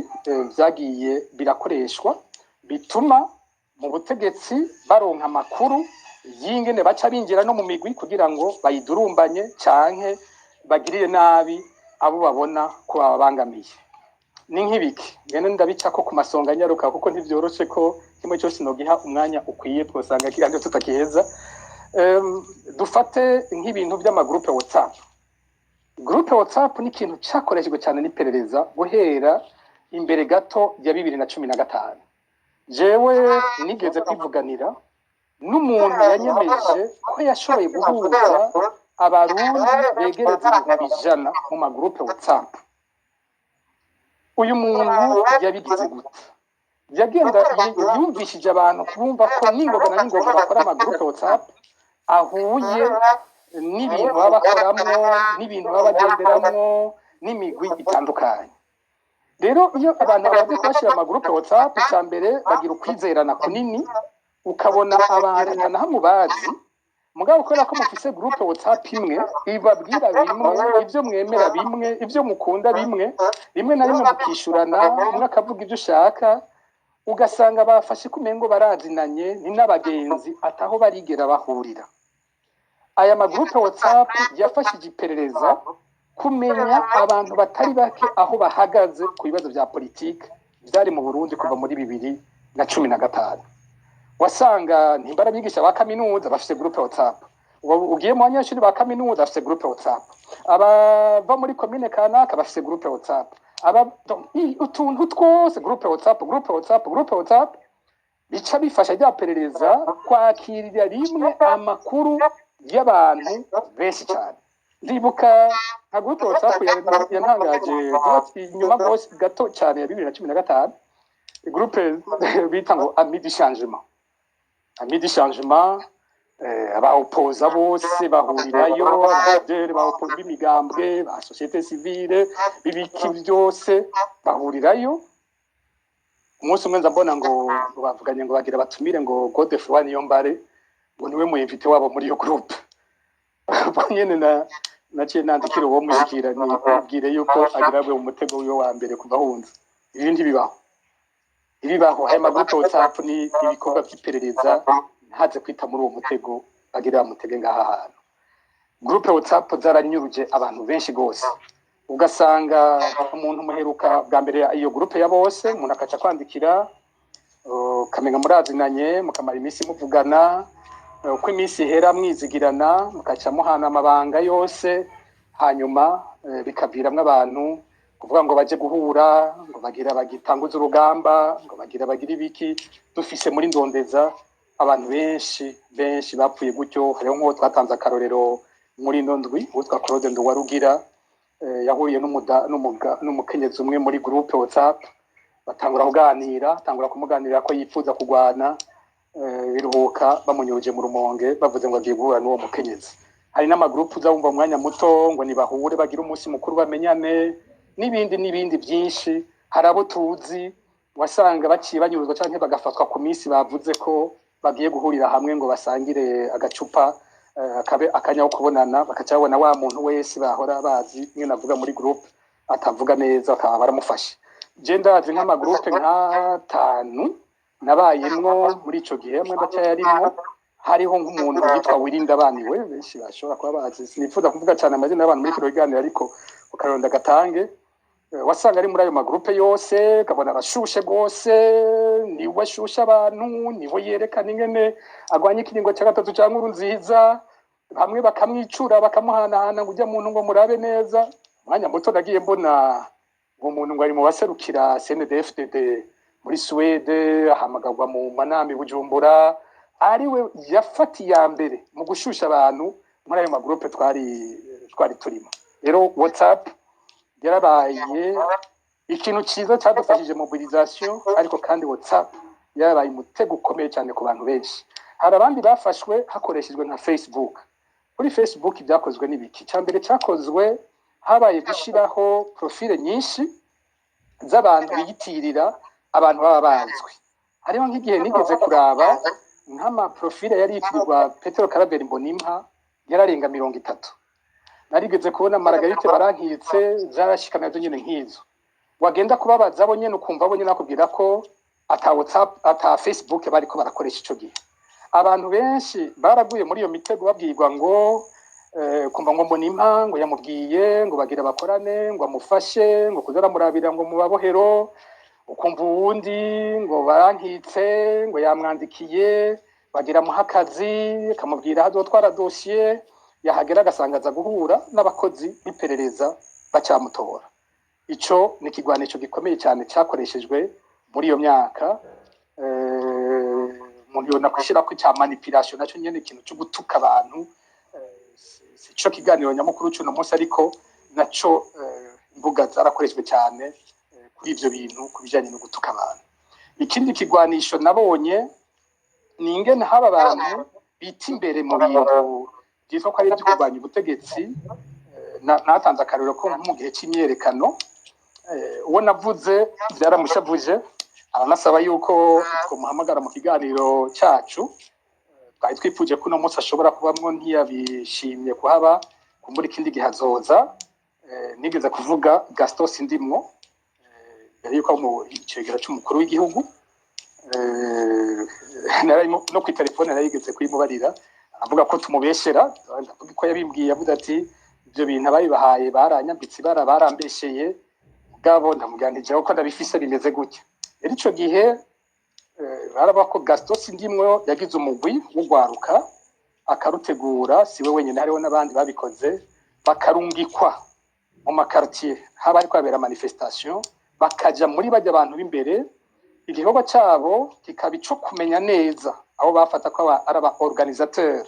byagiye birakoreshwa bituma mu butegetsi baronka amakuru yingene baca binjira no mu migwi kugira ngo bayidurumbanye canke bagirire nabi abo babona ko babangamiye ni nk'ibiki ngene ndabica ko ku masonga nyaruka kuko ntivyoroshe ko kimwe cyose nogiha umwanya ukwiye twosanga kirande tutakiheza dufate nk'ibintu by'amagroupe WhatsApp groupe WhatsApp ni ikintu cyakoreshejwe cyane n'iperereza guhera imbere gato ya 2015 jewe nigeze kwivuganira n'umuntu yanyemeje ko yashoboye guhuza abarundi begereza ibihumbi 100 mu magroupe WhatsApp uyu muntu yabigize gute yagenda yumvishije abantu kumva ko n'ingoga na n'ingoga bakora amagroupe WhatsApp ahuye n'ibintu babakoramo n'ibintu babagenderamo n'imigwi itandukanye rero iyo abantu bamaze kubashira amagroupe WhatsApp cyambere bagira ukwizerana kunini ukabona abantu atanahamwe bazi mugabo ukora ko mufise groupe WhatsApp imwe ibabwira bimwe ibyo mwemera bimwe ibyo mukunda bimwe na rimwe mukishurana umwe akavuga ibyo ushaka ugasanga bafashe kumengo barazinanye ni n'abagenzi ataho barigera bahurira aya magroupe WhatsApp yafashije iperereza kumenya abantu batari bake aho bahagaze ku bibazo bya politike byari mu Burundi kuva muri 2015 wasanga ntimbara bigisha ba kaminuza bafite groupe WhatsApp ugiye mu banyeshuri ba kaminuza bafite groupe WhatsApp abava muri commune kanaka bafite groupe WhatsApp utuntu twose groupe WhatsApp bica bifasha rya perereza kwakirira rimwe amakuru y'abantu benshi cyane ndibuka nka groupe WhatsApp yantangaje nyuma bose gato cyane ya 2015 groupe bita ngo Ami du changement abaopoza bose bahurirayo abadere baopoza b'imigambwe ba société civile bibiki byose bahurirayo umunsi umwe nzabona ngo bavuganye ngo bagira batumire ngo Godefroid Niyombare ngo niwe mu invité wabo muri iyo groupe banyene naciye nandikira uwo muzikira nibwire yuko agirabwe mu mutego wiwe wa mbere kuva hunze ibindi ibibaho aya magroupe WhatsApp ni ibikorwa by'iperereza ntaze kwita muri uwo mutego agira mutege ngaha hantu groupe WhatsApp zaranyuruje abantu benshi gose ugasanga umuntu muheruka bwa mbere iyo groupe ya bose umuntu akaca kwandikira kamenya murazinanye mukamara iminsi muvugana uko iminsi ihera mwizigirana mukaca muhana amabanga yose hanyuma bikaviramwo abantu kuvuga ngo baje guhura ngo bagira bagitanguza urugamba ngo bagira bagira ibiki dufise muri ndondeza abantu benshi bapfuye gutyo hariho nk'uwo twatanze akarorero muri ndwi witwa Claude Nduwarugira yahuriye n'umukenyezi umwe muri groupe WhatsApp batangura kuganira tangura kumuganira ko yifuza kugwana biruhuka bamunyuruje mu Rumonge bavuze ngo agiye guhura n'uwo mukenyezi hari n'amagroupe uzabumva umwanya muto ngo nibahure bagira umunsi mukuru bamenyane n'ibindi byinshi hari abo tuzi wasanga baciye banyuruzwa canke bagafatwa ku minsi bavuze ko bagiye guhurira hamwe ngo basangire agacupa akabe akanya ko kubonana bakaca babona wa muntu wese bahora bazi niyo navuga muri groupe atavuga neza akaba baramufashe je ndazi nk'amagroupe nk'atanu nabayemwo muri ico gihe amwe ndacyarimo hariho nk'umuntu yitwa Wirinda Baniwe benshi bashobora kuba bazi sinifuza kuvuga cyane amazina y'abantu muri kino kiganiro ariko ukaronda gatange wasanga ari muri ayo magroupe yose kabona bashushe gose niwe ashusha abantu niwe yerekana ingene agwanye ikiringo cya gatatu cya nkuru nziza bamwe bakamwicura bakamuhanahana ngo ujya muntu ngo murabe neza mwanya muto nagiye mbona uwo muntu ngo ari mu baserukira CNDD-FDD muri Suède ahamagagwa mu manami Bujumbura ariwe yafatiye mbere mu gushusha abantu muri ayo magroupe twari turimo rero WhatsApp yarabaye ikintu cyiza cyadufashije mobilisation ariko kandi WhatsApp yarabaye umutego ukomeye cyane ku bantu benshi hari abandi bafashwe hakoreshejwe nka Facebook kuri Facebook byakozwe n'ibiki cyambere cyakozwe habaye gushiraho profile nyinshi z'abantu biyitirira abantu baba bazwi hariho nk'igihe nigeze kuraba nk'ama profile yari yitirirwa Petero Karaberi Mbonimpa yararenga 30 narigeze kubona Margarite Barankitse zarashikana nazo nyene nk'izo wagenda kubabaza abo nyene ukumva abo nyene nakubwira ko ata WhatsApp ata Facebook bariko barakoresha ico gihe abantu benshi baraguye muri iyo mitego babwirwa ngo kumva ngo Mbonimpa ngo yamubwiye ngo bagira bakorane ngo amufashe ngo kuzara murabira ngo mubabohero ukumva uwundi ngo Barankitse ngo yamwandikiye bagira muhakazi kamubwira hazotwara dossier yahagera agasangaza guhura n'abakozi b'iperereza bacamutora ico ni kigwanisho gikomeye cyane cyakoreshejwe muri iyo myaka umuntu yona kwishira ko cya manipulation naco nyene ikintu cyo gutuka abantu sico kiganiro nyamukuru cy'uno munsi ariko naco imbuga zarakoreshejwe cyane kuri ivyo bintu kubijanye no gutuka abantu ikindi kigwanisho nabonye ni ingene haba abantu biti imbere mu bintu byitwa ko ari byo kurwanya ubutegetsi natanze akarero ko mu gihe cy'imyerekano uwo navuze byaramushavuje aranasaba yuko tumuhamagara mu kiganiro cyacu twari twipfuje ko uno munsi ashobora kubamwo ntiyabishimye kuhaba kumbura ikindi gihe azoza nigeze kuvuga Gaston Sindimwo yari yuko mu icegera cy'umukuru w'igihugu no ku telefone narigeze kuyimubarira avuga ko tumubeshera ndavuga ko yabimbwiye avuga ati ibyo bintu abayibahaye baranyambitse barambesheye mugabo ndamugandije ko ndabifise bimeze gutya rero ico gihe baraba ko Gaston Sindimwo yagize umugwi w'ugwaruka akarutegura siwe wenyine hariho n'abandi babikoze bakarungikwa mu makartier haba ariko habera manifestation bakaja muri bajya abantu b'imbere igikorwa cyabo kikaba ico kumenya neza aho bafata ko ari aba organisateur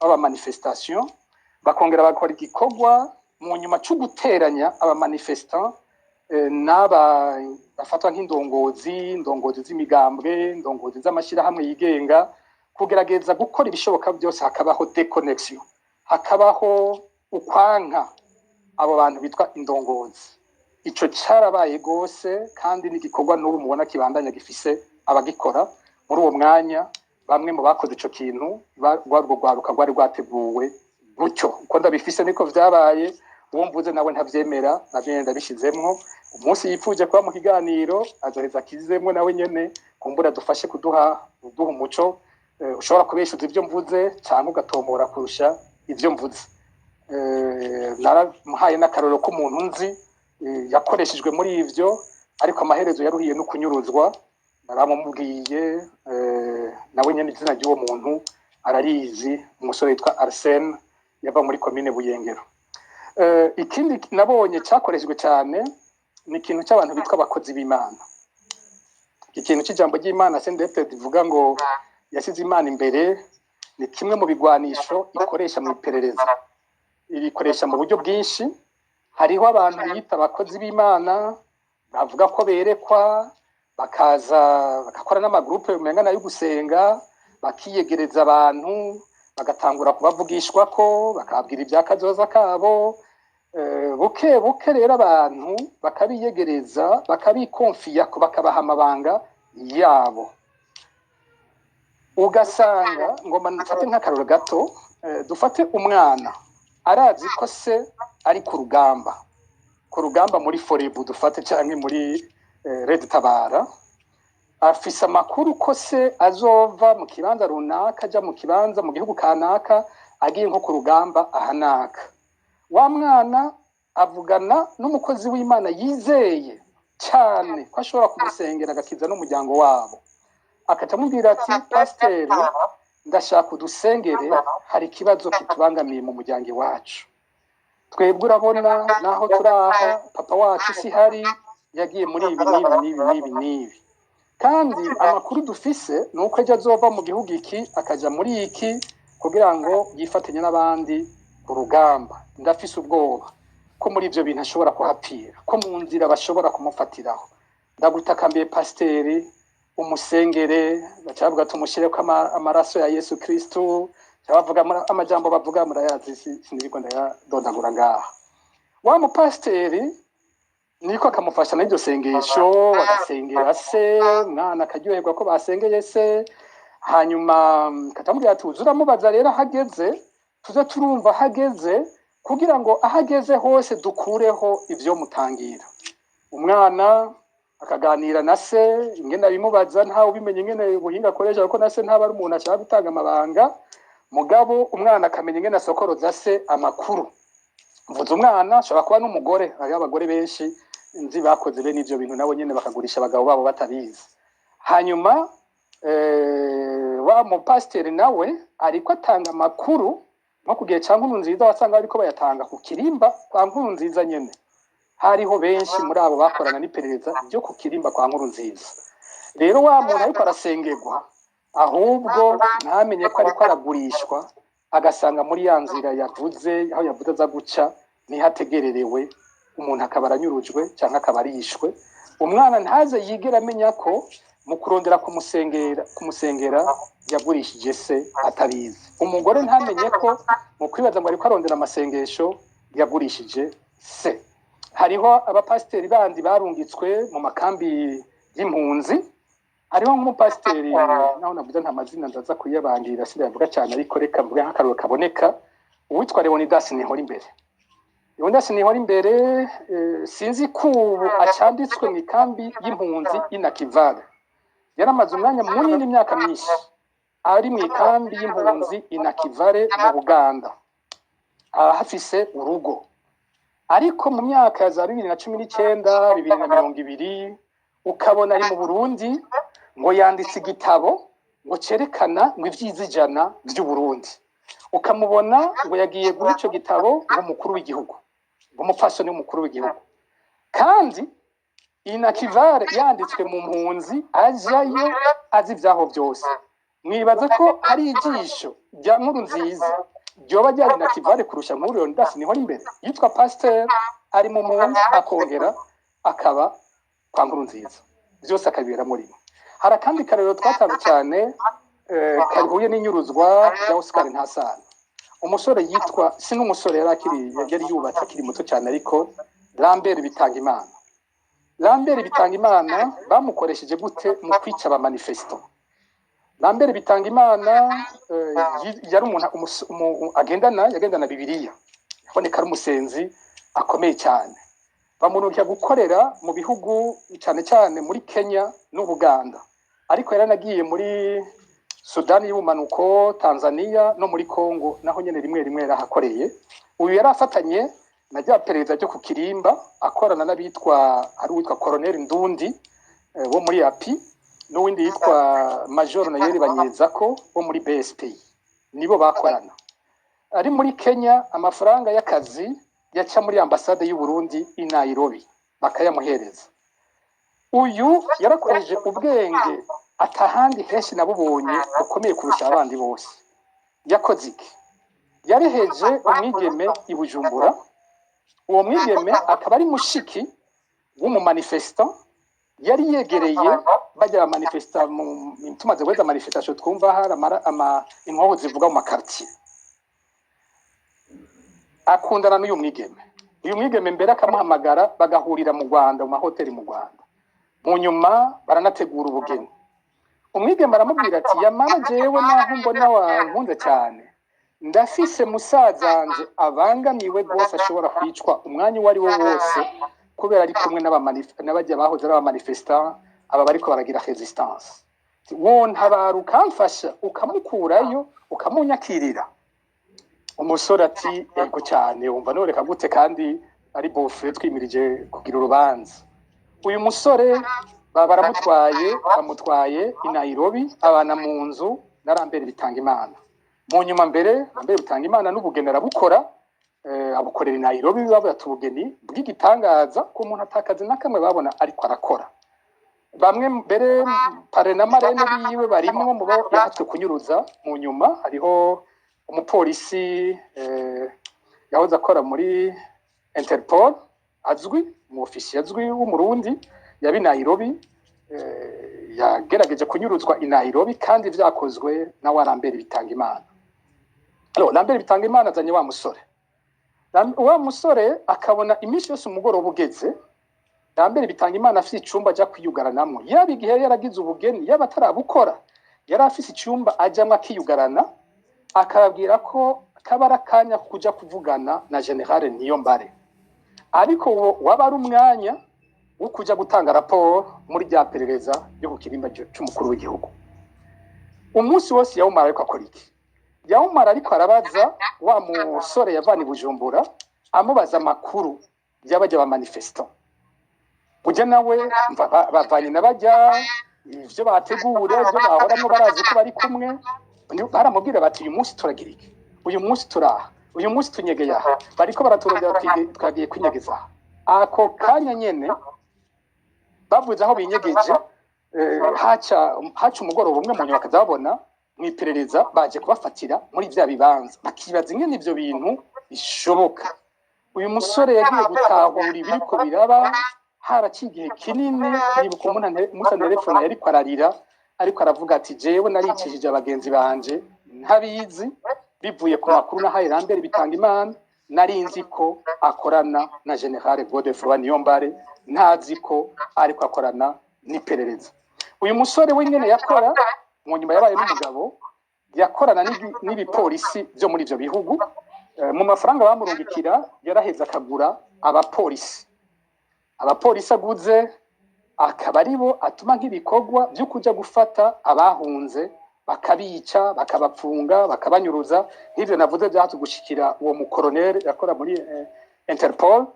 baba manifestation bakongera bakora igikorwa mu nyuma cyo guteranya aba manifestant n'aba bafatwa nk'indongozi z'imigambwe indongozi z'amashirahamwe yigenga kugerageza gukora ibishoboka byose hakabaho déconnexion hakabaho ukwanka abo bantu bitwa indongozi ico cyarabaye gose kandi n'igikorwa n'ubu mubona kibandanya gifise abagikora muri uwo mwanya bamwe mu bakoze ico kintu rwaruka rwari rwateguwe gutyo uko ndabifise niko vyabaye uwo mvuze nawe ntavyemera navyo ndabishizemwo umunsi yipfuje kuba mu kiganiro azoheza akizemwo nawe nyene kumbura dufashe kuduha umuco ushobora kubeshuza ivyo mvuze cyangwa ugatomora kurusha ivyo mvuze naramuhaye n'akaroro k'umuntu nzi yakoreshejwe muri ivyo ariko amaherezo yaruhiye no kunyuruzwa baramumubwiye nawe nyene izina ry'uwo muntu ararizi umusore witwa Arsène yava muri komine Buyengero. Ikindi nabonye cyakoreshejwe cyane ni ikintu cy'abantu bitwa abakozi b'Imana. Ikintu cy'ijambo ry'Imana CNDP rivuga ngo yasize Imana imbere ni kimwe mu bigwanisho ikoresha mu iperereza. Ibikoresha mu buryo bwinshi. Hariho abantu bita abakozi b'Imana bavuga ko berekwa bakaza bagakora n'amagroupe umengana yo gusenga bakiyegereza abantu bagatangura kubavugishwa ko bakabwira ibyakazoza kabo buke rero abantu bakabiyegereza bakabikonfiya ko bakabaha amabanga yabo ugasanga ngo mfate nk'akaroro gato dufate umwana arazi ko se ari ku rugamba muri Forebu dufate cyane muri Red Tabara afise amakuru ko se azova mu kibanza runaka ajya mu kibanza mu gihugu kanaka agiye nko ku rugamba ahanaka. Wa mwana avugana n'umukozi w'Imana yizeye cyane ko ashobora kumusengera agakiza n'umuryango wabo. Akatamubwira ati pasiteri ndashaka udusengere hari ikibazo kitubangamiye mu muryango iwacu. Twebwe urabona naho turaha papa wacu si hari yagiye muri ibi. Kandi amakuru dufise nuko ajya azova mu gihugu iki akaja muri iki kugira ngo yifatanye n'abandi ku rugamba. Ndafise ubwoba ko muri ivyo bintu ashobora kuhapfira, ko mu nzira bashobora kumufatiraho. Ndagutakambiye pasiteri umusengere bacavuga tumushyireko amaraso ya Yesu Kristo, bavuga amajambo bavuga murayazi sinibiko ndayadondagura ngaha. Wa mu pasiteri niko akamufasha n'iryo sengesho bagasengera se mwana akaryoherwa ko basengeye se hanyuma katamubwira ati uzuramubaza rero ahageze tuze turumva ahageze kugira ngo ahageze hose dukureho ivyo mutangira. Umwana akaganira na se ingene bimubaza ntawe ubimenye ingene ubuhinga akoresha kuko na se ntaba ari umuntu ashaka gutanga amabanga mugabo umwana akamenya ingene asokoroza se amakuru. Mvuze umwana ashobora kuba n'umugore ari abagore benshi nzi bakoze bene ivyo bintu nabo nyene bakagurisha abagabo babo batabizi. Hanyuma wa mu pasiteri nawe ariko atanga amakuru nko kugiye ca Nkurunziza wasanga ariko bayatanga ku kirimba kwa Nkurunziza nyene. Hariho benshi muri abo bakorana n'iperereza ryo ku kirimba kwa Nkurunziza. Rero wa muntu ariko arasengerwa ahubwo ntamenye ko ariko aragurishwa agasanga muri ya nzira yavuze aho yavuze aza guca nihategererewe umuntu akaba aranyurujwe cyangwa akaba arishwe. Umwana ntaze yigera amenya ko mu kurondera kumusengera yagurishije se atabizi. Umugore ntamenye ko mu kwibaza ngo ariko arondera amasengesho yagurishije se. Hariho abapasiteri bandi barungitswe mu makambi y'impunzi. Hariho nk'umupasiteri naho navuze nta mazina ndaza kuyabangira siravuga cyane ariko reka mvuge nk'akaroro kaboneka uwitwa Leonidas Nihorimbere. Leonidas Nihorimbere sinzi ko acanditswe mu ikambi y'impunzi Inakivale. Yaramaze umwanya munini imyaka myinshi ari mu ikambi y'impunzi Inakivale mu Buganda ahafise urugo. Ariko mu myaka ya 2019 2020 ukabona ari mu Burundi ngo yanditse igitabo ngo cerekana ngo ivyizijana by'u Burundi. Ukamubona ngo yagiye guha ico gitabo ngo mukuru w'igihugu ngo mupfasoni w'umukuru w'igihugu. Kandi Inakivale yanditswe mu mpunzi ajayo azi vyaho byose. Mwibaza ko hari ijisho rya Nkurunziza ryoba ryari Inakivale kurusha nkuru Leonidas Nihorimbere yitwa pasteur ari mu mpunzi akongera akaba kwa Nkurunziza byose akabira muri. Hari kandi karero twatanze cyane karihuye n'inyuruzwa ya Oscar Ntasano. Umusore yitwa n'umusore yari yubatse akiri muto cyane ariko Lambert Bitangimana. Lambert Bitangimana bamukoresheje gute mu kwica aba manifesto. Lambert Bitangimana yari umuntu yagendana Bibiliya. Yaboneka ari umusenzi akomeye cyane. Bamurukira gukorera mu bihugu cyane cyane muri Kenya n'Ubuganda. Ariko yaranagiye muri Sudani y'ubumanuko, Tanzania no muri Kongo naho nyene rimwe yarahakoreye. Uyu yarafatanye na rya perereza ryo ku Kirimba akorana n'abitwa hari uwitwa Colonel Ndundi wo muri API n'uwindi yitwa Major Nayeli Banyezako wo muri BSP nibo bakorana. Ari muri Kenya amafaranga y'akazi yaca muri ambasade y'u Burundi i Nairobi bakayamuhereza. Uyu yarakoreje ubwenge atahandi henshi nabubonye bukomeye kurusha abandi bose. Yakoze iki? Yareheje umwigeme i Bujumbura. Uwo mwigeme akaba ari mushiki w'umu manifestant yari yegereye bajya manifesta tumaze kweza manifestation twumva hari inkoho zivuga mu makartier. Akundana n'uyu mwigeme. Uyu mwigeme mbere akamuhamagara bagahurira mu Rwanda mu mahoteli mu Rwanda. Mu nyuma baranategura ubugeni. Umwigeme aramubwira ati yamara jewe naho mbona wankunze cyane ndafise musazanje abangamiwe rwose ashobora kwicwa umwanya wari wo wose kubera ari kumwe n'abajya bahoze ari abamanifestant aba bariko baragira resistance. Wontabara ukamfasha ukamukurayo ukamunyakirira. Umusore ati yego cyane umva noreka gute kandi ari bofre twimirije kugira urubanza. Uyu musore bamutwaye i Nairobi abana mu nzu na Lambert Bitangimana. Mu nyuma mbere Lambert Bitangimana n'ubugenera bukora abukorera i Nairobi bavuga ubugeni bw'igitangaza ko umuntu atakaze nakamwe babona ariko arakora. Bamwe mbere pare na marene biwe barimwe mu yahatwe kunyuruza. Mu nyuma hariho umupolisi yahoze akora muri Interpol azwi mu ofisi azwi w'umurundi yabi Nairobi yagerageje kunyuruzwa i Nairobi kandi vyakozwe na Lambert Bitangimana. Lambert Bitangimana azanye wa musore akabona iminsi yose umugoroba ugeze Lambert Bitangimana afite icumba ajya kwiyugaranamo. Yaba igihe yaragize ubugeni yaba atarabukora yari afite icumba ajyamo akiyugarana akababwira ko kabara kanya kuja kuvugana na General Niyombare. Ariko waba ari umwanya wo kuja gutanga raporo muri rya perereza ryo ku Kirimba cy'umukuru w'igihugu. Umunsi wose yawumara ariko akora iki? Yawumara ariko arabaza wa musore yavani Bujumbura amubaza amakuru y'abajya ba manifestant. Ujya nawe bavanye nabajya ivyo bategura ivyo bahoramo barazi ko bari kumwe baramubwira bati uyu munsi turagira iki? Uyu munsi turaha uyu munsi tunyegeye aha bariko baraturondera twagiye kwinyegeza. Ako kanya nyene bavuze aho binyegeje haca umugoroba umwe mu nyuma bakazabona mu iperereza baje kubafatira muri vya bibanza bakibaza ingene ivyo bintu bishoboka. Uyu musore yagiye gutahura ibiriko biraba haraciye igihe kinini nibuka umuntu telefone yariko ararira ariko aravuga ati jewe naricishije abagenzi banje ntabizi bivuye ku makuru nahaye Lambert Bitangimana nari nzi ko akorana na General Godefroid Niyombare ntazi ko ariko akorana n'iperereza. Uyu musore wenyene yakora mu nyuma yabaye n'umugabo yakorana n'ibipolisi byo muri ivyo bihugu mu mafaranga bamurungikira yaraheza akagura abapolisi aguze akaba aribo atuma nk'ibikorwa byo kuja gufata abahunze bakabica bakabapfunga bakabanyuruza. Nk'ivyo navuze byahatse gushikira uwo mu colonel yakora muri Interpol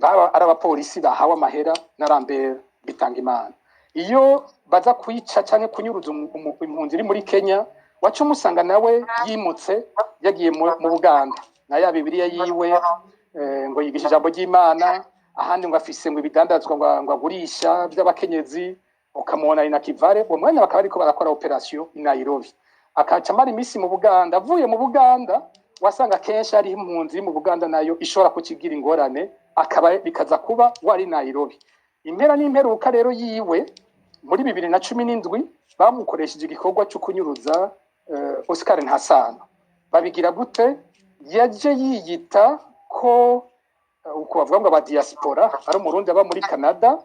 ari abapolisi bahawe amahera na Lambert Bitangimana. Iyo baza kwica canke kunyuruza impunzi iri muri Kenya wacu musanga nawe yimutse yagiye mu Buganda na ya Bibiliya yiwe ngo yigisha ijambo ry'Imana ahandi ngo afise ngo ibidandazwa ngo agurisha by'abakenyezi ukamubona ina Kivale uwo mwanya bakaba ariko barakora operation i Nairobi. Akaca mara imisi mu Buganda avuye mu Buganda wasanga kenshi ari impunzi mu Buganda nayo ishobora kukigira ingorane akaba bikaza kuba wari Nairobi. Impera n'imperuka rero yiwe muri 2017 bamukoresheje igikorwa cyo kunyuruza Oscar Ntasano. Babigira gute? Yaje yiyita ko uko bavuga ngo aba diaspora ari umurundi aba muri Canada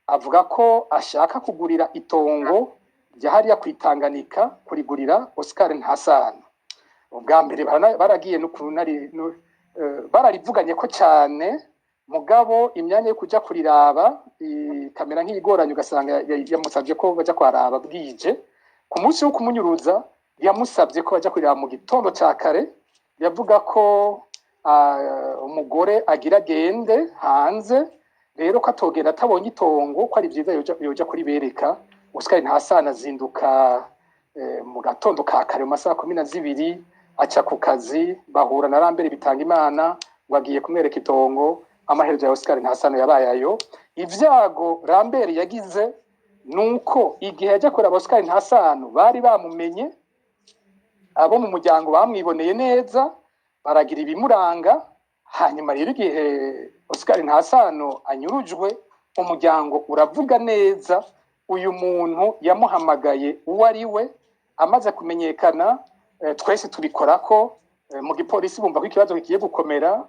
avuga ko ashaka kugurira itongo ryahariya kwitanganika kurigurira Oscar Ntasano. Ubwa mbere baragiye bararivuganye ko cyane mugabo imyanya yo kuja kuriraba kamera nk'igoranye ugasanga yamusabye ko baja kwaraba bwije. Ku munsi wo kumunyuruza yamusabye ko baja kuriraba mu gitondo ca kare yavuga ko umugore agira agende hanze rero ko atogenda atabonye itongo ko ari byiza yoja kuribereka. Oscar Ntasano azinduka mu gatondo ka kare mu masaha 12 aca ku kazi, bahura na Lambert Bitangimana ngo agiye kumwereka itongo. Amaherezo ya Oscar Ntasano yabaye ayo. Ivyago Lambert yagize nuko igihe yaje kuraba Oscar Ntasano bari bamumenye, abo mu muryango bamwiboneye neza baragira ibimuranga. Hanyuma rero igihe Oscar Ntasano anyurujwe, umuryango uravuga neza uyu muntu yamuhamagaye uwo ari we. Amaze kumenyekana twese tubikorako mu gipolisi bumva ko ikibazo kigiye gukomera,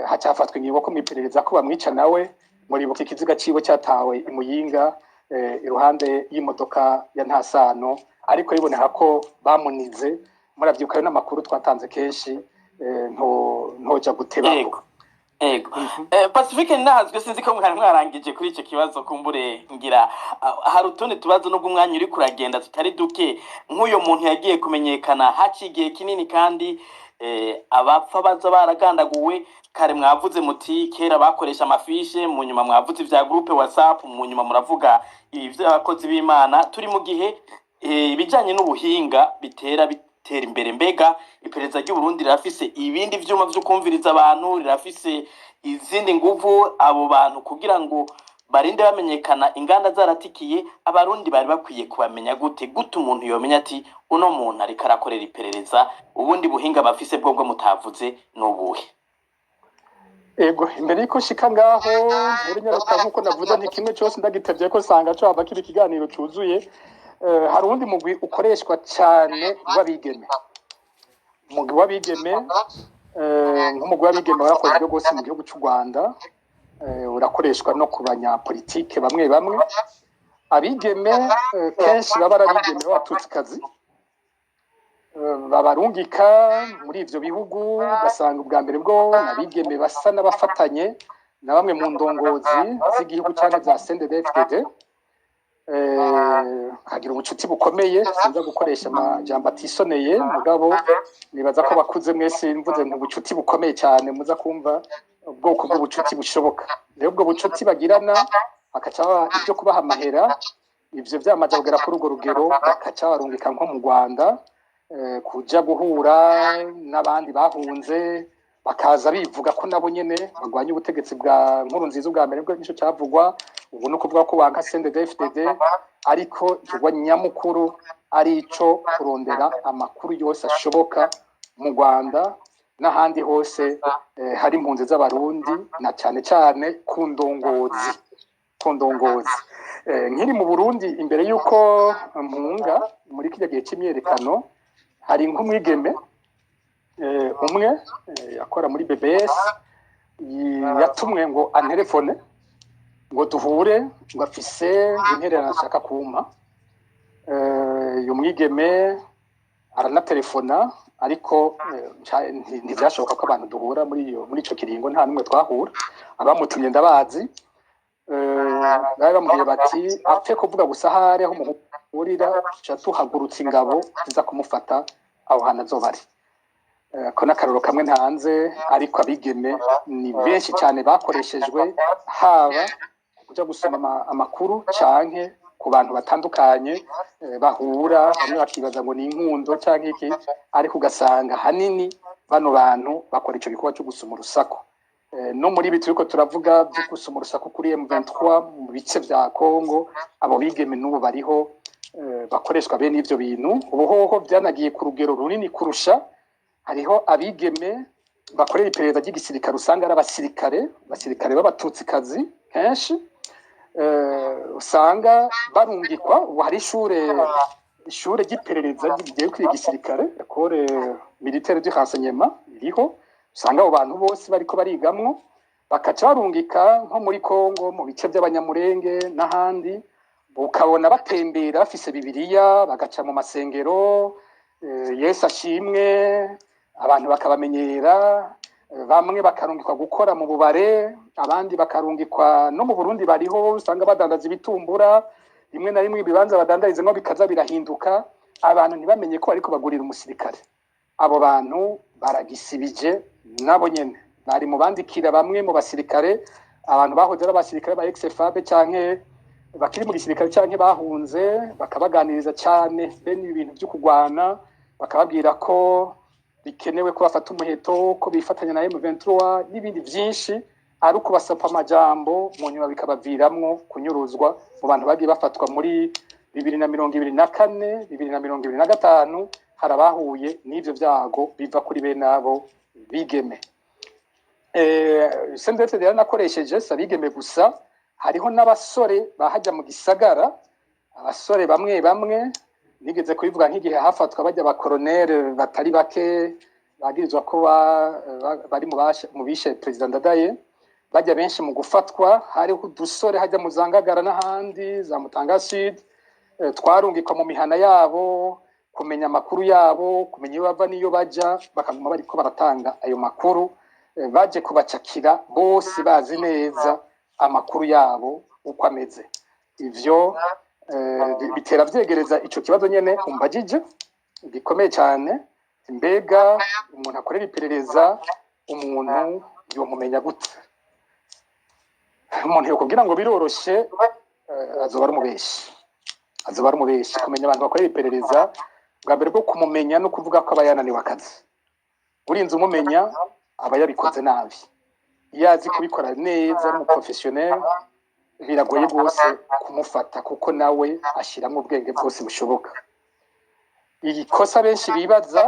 hacafatwa ingingo ko mwiperereza ko bamwica nawe. Muribuka ikiziga ciwe cyatawe imuyinga iruhande y'imodoka ya Ntasano, ariko biboneka ko bamunize. Muravyibuka n'amakuru twatanze kenshi, ntoja guteba. Ego. Pacifique Nahazwe sinzi ko mwarangije kuri icyo kibazo kumbure ngira hari utundi tubazo nubwo umwanya uri kuragenda tutari duke. Nk'uyo muntu yagiye kumenyekana hacigiye kinini kandi abapfa baza baragandaguwe. Kare mwavuze muti kera bakoresha amafishe, mu nyuma mwavuze vya groupe WhatsApp, mu nyuma muravuga ivyo abakozi b'Imana. Turi mu gihe ibijanye n'ubuhinga bitera imbere. Mbega iperereza ry'u Burundi rirafise ibindi vyuma vyo kumviriza abantu, rirafise izindi nguvu abo bantu kugira ngo barinde bamenyekana inganda zaratikiye? Abarundi bari bakwiye kubamenya gute umuntu yomenya ati uno muntu ariko arakorera iperereza? Ubundi buhinga bafise bwo mutavuze n'ubuhe? Ego, imbere yuko shika ngaho muri nyaruka nkuko navuze nti kimwe cyose ndagitevye ko sanga cyo haba kiri kiganiro cyuzuye. Hari undi mugwi ukoreshwa cyane w'abigeme. Umugwi w'abigeme nk'umugwi w'abigeme warakoze byo gose mu gihugu cy'u Rwanda, urakoreshwa no ku banyapolitike bamwe bamwe. Abigeme kenshi baba arabigeme b'abatutsikazi, babarungika muri ivyo bihugu. Ugasanga ubwa mbere bwo nabigeme basa n'abafatanye na bamwe mu ndongozi z'igihugu cyane za CNDD-FDD. Hagira ubucuti bukomeye, sinza gukoresha amajambo atisoneye mugabo nibaza ko bakuze mwese mvuze mu bucuti bukomeye cyane muza kumva ubwoko bw'ubucuti bushoboka. Rero ubwo bucuti bagirana bakaca ibyo kubaha amahera, ivyo byamaze kugera kuri urwo rugero bakaca barungika nko mu Rwanda kuja guhura n'abandi bahunze, bakaza bivuga ko nabo nyene bagwanya ubutegetsi bwa Nkurunziza ubwa mbere bwo nico cyavugwa. Ubu no kuvuga ko banka CNDD-FDD, ariko ikigwa nyamukuru ari ico kurondera amakuru yose ashoboka mu Rwanda n'ahandi hose hari impunzi z'abarundi, na cyane cyane ku ndongozi. Nkiri mu Burundi imbere yuko mpunga muri kiriya gihe cy'imyerekano, hari nk'umwigeme umwe yakora muri BBS yatumwe ngo antelefone ngo duhure, ngo afise intererano ashaka kumpa. Uyu mwigeme aranatelefona, ariko ntibyashoboka ko abantu duhura muri ico kiringo, nta numwe twahura. Abamutumye ndabazi, bari bamubwiye bati apfe kuvuga gusa hari aho muhurira ca tuhagurutsa ingabo ziza kumufata aho hantu azoba ari. Ko n'akaroro kamwe ntanze, ariko abigeme ni benshi cyane bakoreshejwe, haba kuja gusoma amakuru canke ku bantu batandukanye bahura, bamwe bakibaza ngo ni inkundo canke iki, ariko ugasanga hanini bano bantu bakora ico gikorwa cyo gusoma urusaku. No muri ibi turiko turavuga byo gusoma urusaku kuri M23 mu bice vya Kongo, abo bigeme n'ubu bariho bakoreshwa bene ivyo bintu. Ubuhoho byanagiye ku rugero runini kurusha. Hariho abigeme bakorera iperereza ry'igisirikare, usanga ari abasirikare b'abatutsikazi kenshi. Usanga barungikwa. Ubu hari ishure ry'iperereza rigiye kwiga igisirikare, école militaire du renseignement iriho. Usanga abo bantu bose bariko barigamwo, bakaca barungika nko muri Kongo mu bice by'abanyamurenge n'ahandi. Ukabona batembera bafise Bibiliya, bagaca mu masengero, Yesu ashimwe, abantu bakabamenyera. Bamwe bakarungikwa gukora mu bubare, abandi bakarungikwa no mu Burundi bariho, usanga badandaza ibitumbura, rimwe na rimwe ibibanza badandarize ngo bikaza birahinduka, abantu ntibamenye ko ariko bagurira umusirikare. abo bantu baragisibije nabo nyene bari mu bandikira bamwe mu basirikare abantu bahoze ari abasirikare ba XFAB canke bakiri mu gisirikare canke bahunze bakabaganiriza cyane bene ibintu byo kugwana bakababwira ko bikenewe ko bafata umuheto ko bifatanya na M23 n'ibindi byinshi ari uko basapa amajambo mu nyuma bikabaviramwo kunyuruzwa mu bantu bagiye bafatwa muri 2024 2025 harabahuye n'ivyo vyago biva kuri bene abo bigeme sendetse rero nakoresheje sabigeme gusa hariho n'abasore bahajya mu gisagara abasore bamwe bamwe nigeze kubivuga nk'igihe hafatwa bajya abakoronere batari bake bagirizwa ko bari mu bishe President Ndadaye bajya benshi mu gufatwa hariho udusore hajya mu Zangagara n'ahandi za Mutanga Sud twarungikwa mu mihana yabo kumenya amakuru yabo kumenya iyo bava niyo baja bakaguma bariko baratanga ayo makuru baje kubacakira bose bazi neza amakuru yabo uko ameze ivyo bitera vyegereza ico kibazo nyene umbajije gikomeye cyane mbega umuntu akorera iperereza umuntu yomumenya gute umuntu yokubwira ngo biroroshe azoba ari umubeshi kumenya abantu bakorera iperereza bwa mbere bwo kumumenya no kuvuga ko abayananiwe akazi urinze umumenya aba yabikoze nabi iyo azi kubikora neza ari umuprofessionnel biragoye rwose kumufata kuko nawe ashyiramo ubwenge bwose bushoboka iyi kosa benshi bibaza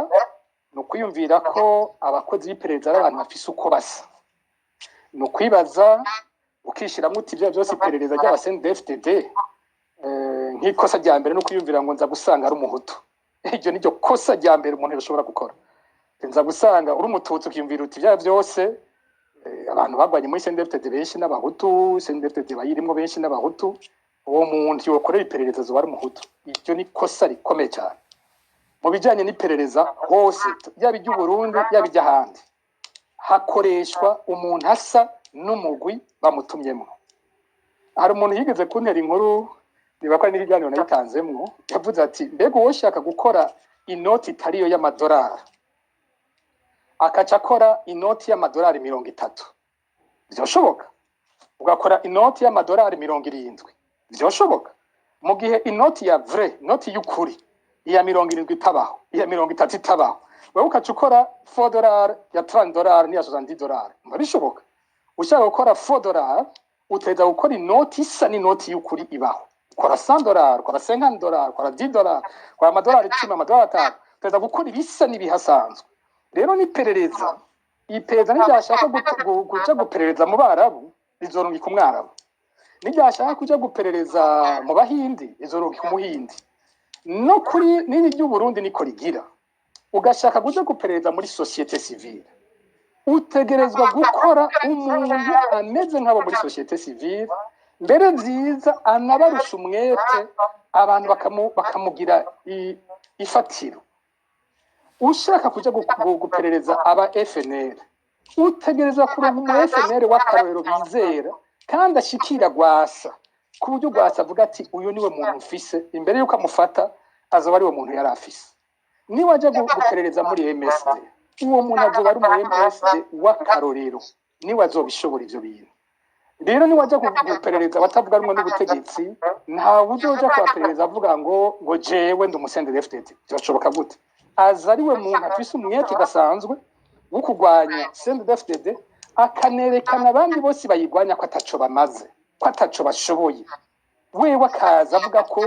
ni ukwiyumvira ko abakozi b'iperereza ari abantu bafise uko basa ni ukwibaza ukishyiramo uti ibyo byose iperereza ry'abasendefdd nk'ikosa rya mbere no kwiyumvira ngo nza gusanga ari umuhutu iryo niryo kosa rya mbere umuntu yashobora gukora nza gusanga uri umututsi ukiyumvira uti ibyo byose abantu bagwanye muri CNDD-FDD benshi n'abahutu CNDD-FDD bayirimo benshi n'abahutu uwo muntu yokorera iperereza zo bari umuhutu iryo ni kosa rikomeye cyane mu bijyanye n'iperereza hose yaba iry'u Burundi yaba iry'ahandi hakoreshwa umuntu asa n'umugwi bamutumyemo hari umuntu yigeze kuntera inkuru niba ko ari n'ibiganiro nayitanzemwo yavuze ati mbega uwo ushaka gukora inoti itariyo y'amadolari akaca akora inoti y'amadolari 30 byoshoboka ugakora inoti y'amadolari 70 byoshoboka mu gihe inoti ya vrai inoti y'ukuri iya 70 itabaho iya 30 itabaho wewe ukaca ukora $4 ya $30 n'iya $70 bishoboka ushaka gukora $4 uteza gukora inoti isa n'inoti y'ukuri ibaho ukora $100 ukora $50 ukora $10 ukora amadolari 10 amadolari 5 uteza gukora ibisa n'ibihasanzwe rero niperereza iperereza n'ibyashaka kuja guperereza mu Barabu izorungika umwarabu n'ibyashaka kuja guperereza mu Bahindi izorungika umuhindi no kuri nini ry'u Burundi niko rigira ugashaka kuja guperereza muri societe civile utegerezwa gukora umuntu ameze nk'abo muri societe civile mbere nziza anabarusha umwete abantu bakamugira ifatiro ushaka kuja guperereza aba FNL utegereza kuronka umu FNL w'akarorero bizera kandi ashikira Gwasa ku buryo Gwasa avuga ati uyu niwe muntu ufise imbere yuko amufata azoba ari we muntu yari afise ni waje guperereza muri MSD uwo muntu azoba ari mu MSD w'akarorero ni wazobishobora ivyo bintu rero ni waje guperereza batavuga rumwe n'ubutegetsi nta uzoja kwaperereza avuga ngo jewe ndumusende FDD byashoboka gute aza ari we muntu afise umwete udasanzwe wo kurwanya CNDD-FDD akanerekana abandi bose bayigwanya ko ataco bamaze ko ataco bashoboye wewe akaza avuga ko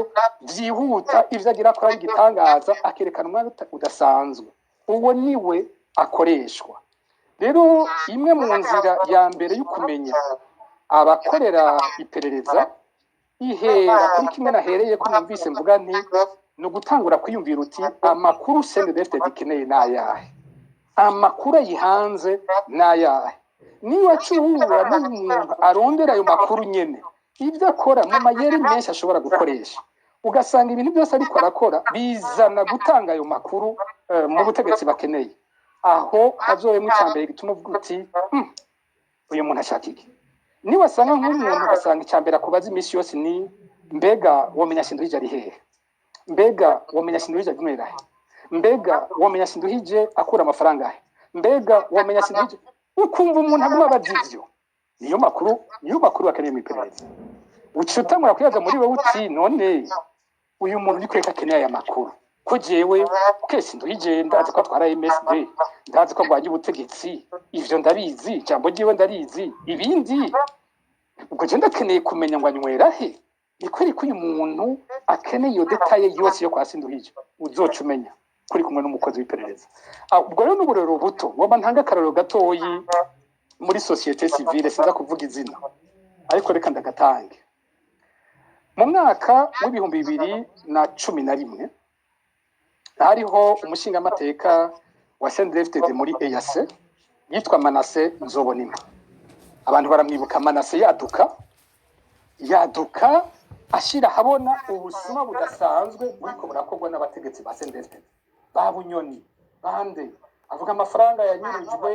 byihuta ivyo agira ko ari gitangaza akerekana umwete udasanzwe uwo niwe akoreshwa rero imwe mu nzira ya mbere yo kumenya abakorera iperereza ihera kuri kimwe nahereye ko numvise mvuga nti no gutangura kwiyumvira uti amakuru CNDD-FDD ikeneye nayahe amakuru yihanze nayahe niba acurura n'umuntu arondera ayo makuru nyene ibyo akora mu mayeri menshi ashobora gukoresha ugasanga ibintu byose ariko arakora bizana gutanga ayo makuru mu butegetsi bakeneye aho hazoyemo icyambere gituma uvuga uti uyu muntu ashaka iki ni wasanga nk'umuntu ugasanga icyambere akubaza iminsi yose ni mbega womenya Sindrija ari hehe mbega womenya Sindrija gumera mbega wamenya Sinduhije akura amafaranga he, mbega wamenya Sinduhije, ukumva umuntu aguma abaza ivyo. Niyo makuru akeneye mu iperereza. Ucutangura kwibaza muri wewe uti none uyu muntu uri kwereka akeneye aya makuru ko jewe Sinduhije ndazi ko atwara MSD, ndazi ko agwanya ubutegetsi, ivyo ndabizi, ijambo ryiwe ndarizi, ibindi ubwo je ndakeneye kumenya ngo anywera he. Ni kweri ko uyu muntu akeneye iyo detaye yose yo kwa Sinduhije, uzoca umenya kuri kumwe n'umukozi w'iperereza. Ubwo rero n'uburero buto woba ntanga akarorero gatoyi muri societe civile, sinza kuvuga izina ariko reka ndagatange. Mu mwaka w'ibihumbi 2011 hariho umushingamateka wa CNDD-FDD muri EAC yitwa Manase Nzobonima. Abantu baramwibuka Manase yaduka ashira habona ubusuma budasanzwe buriko burakorwa n'abategetsi ba CNDD-FDD, ba Bunyoni bande avuga amafaranga yanyurujwe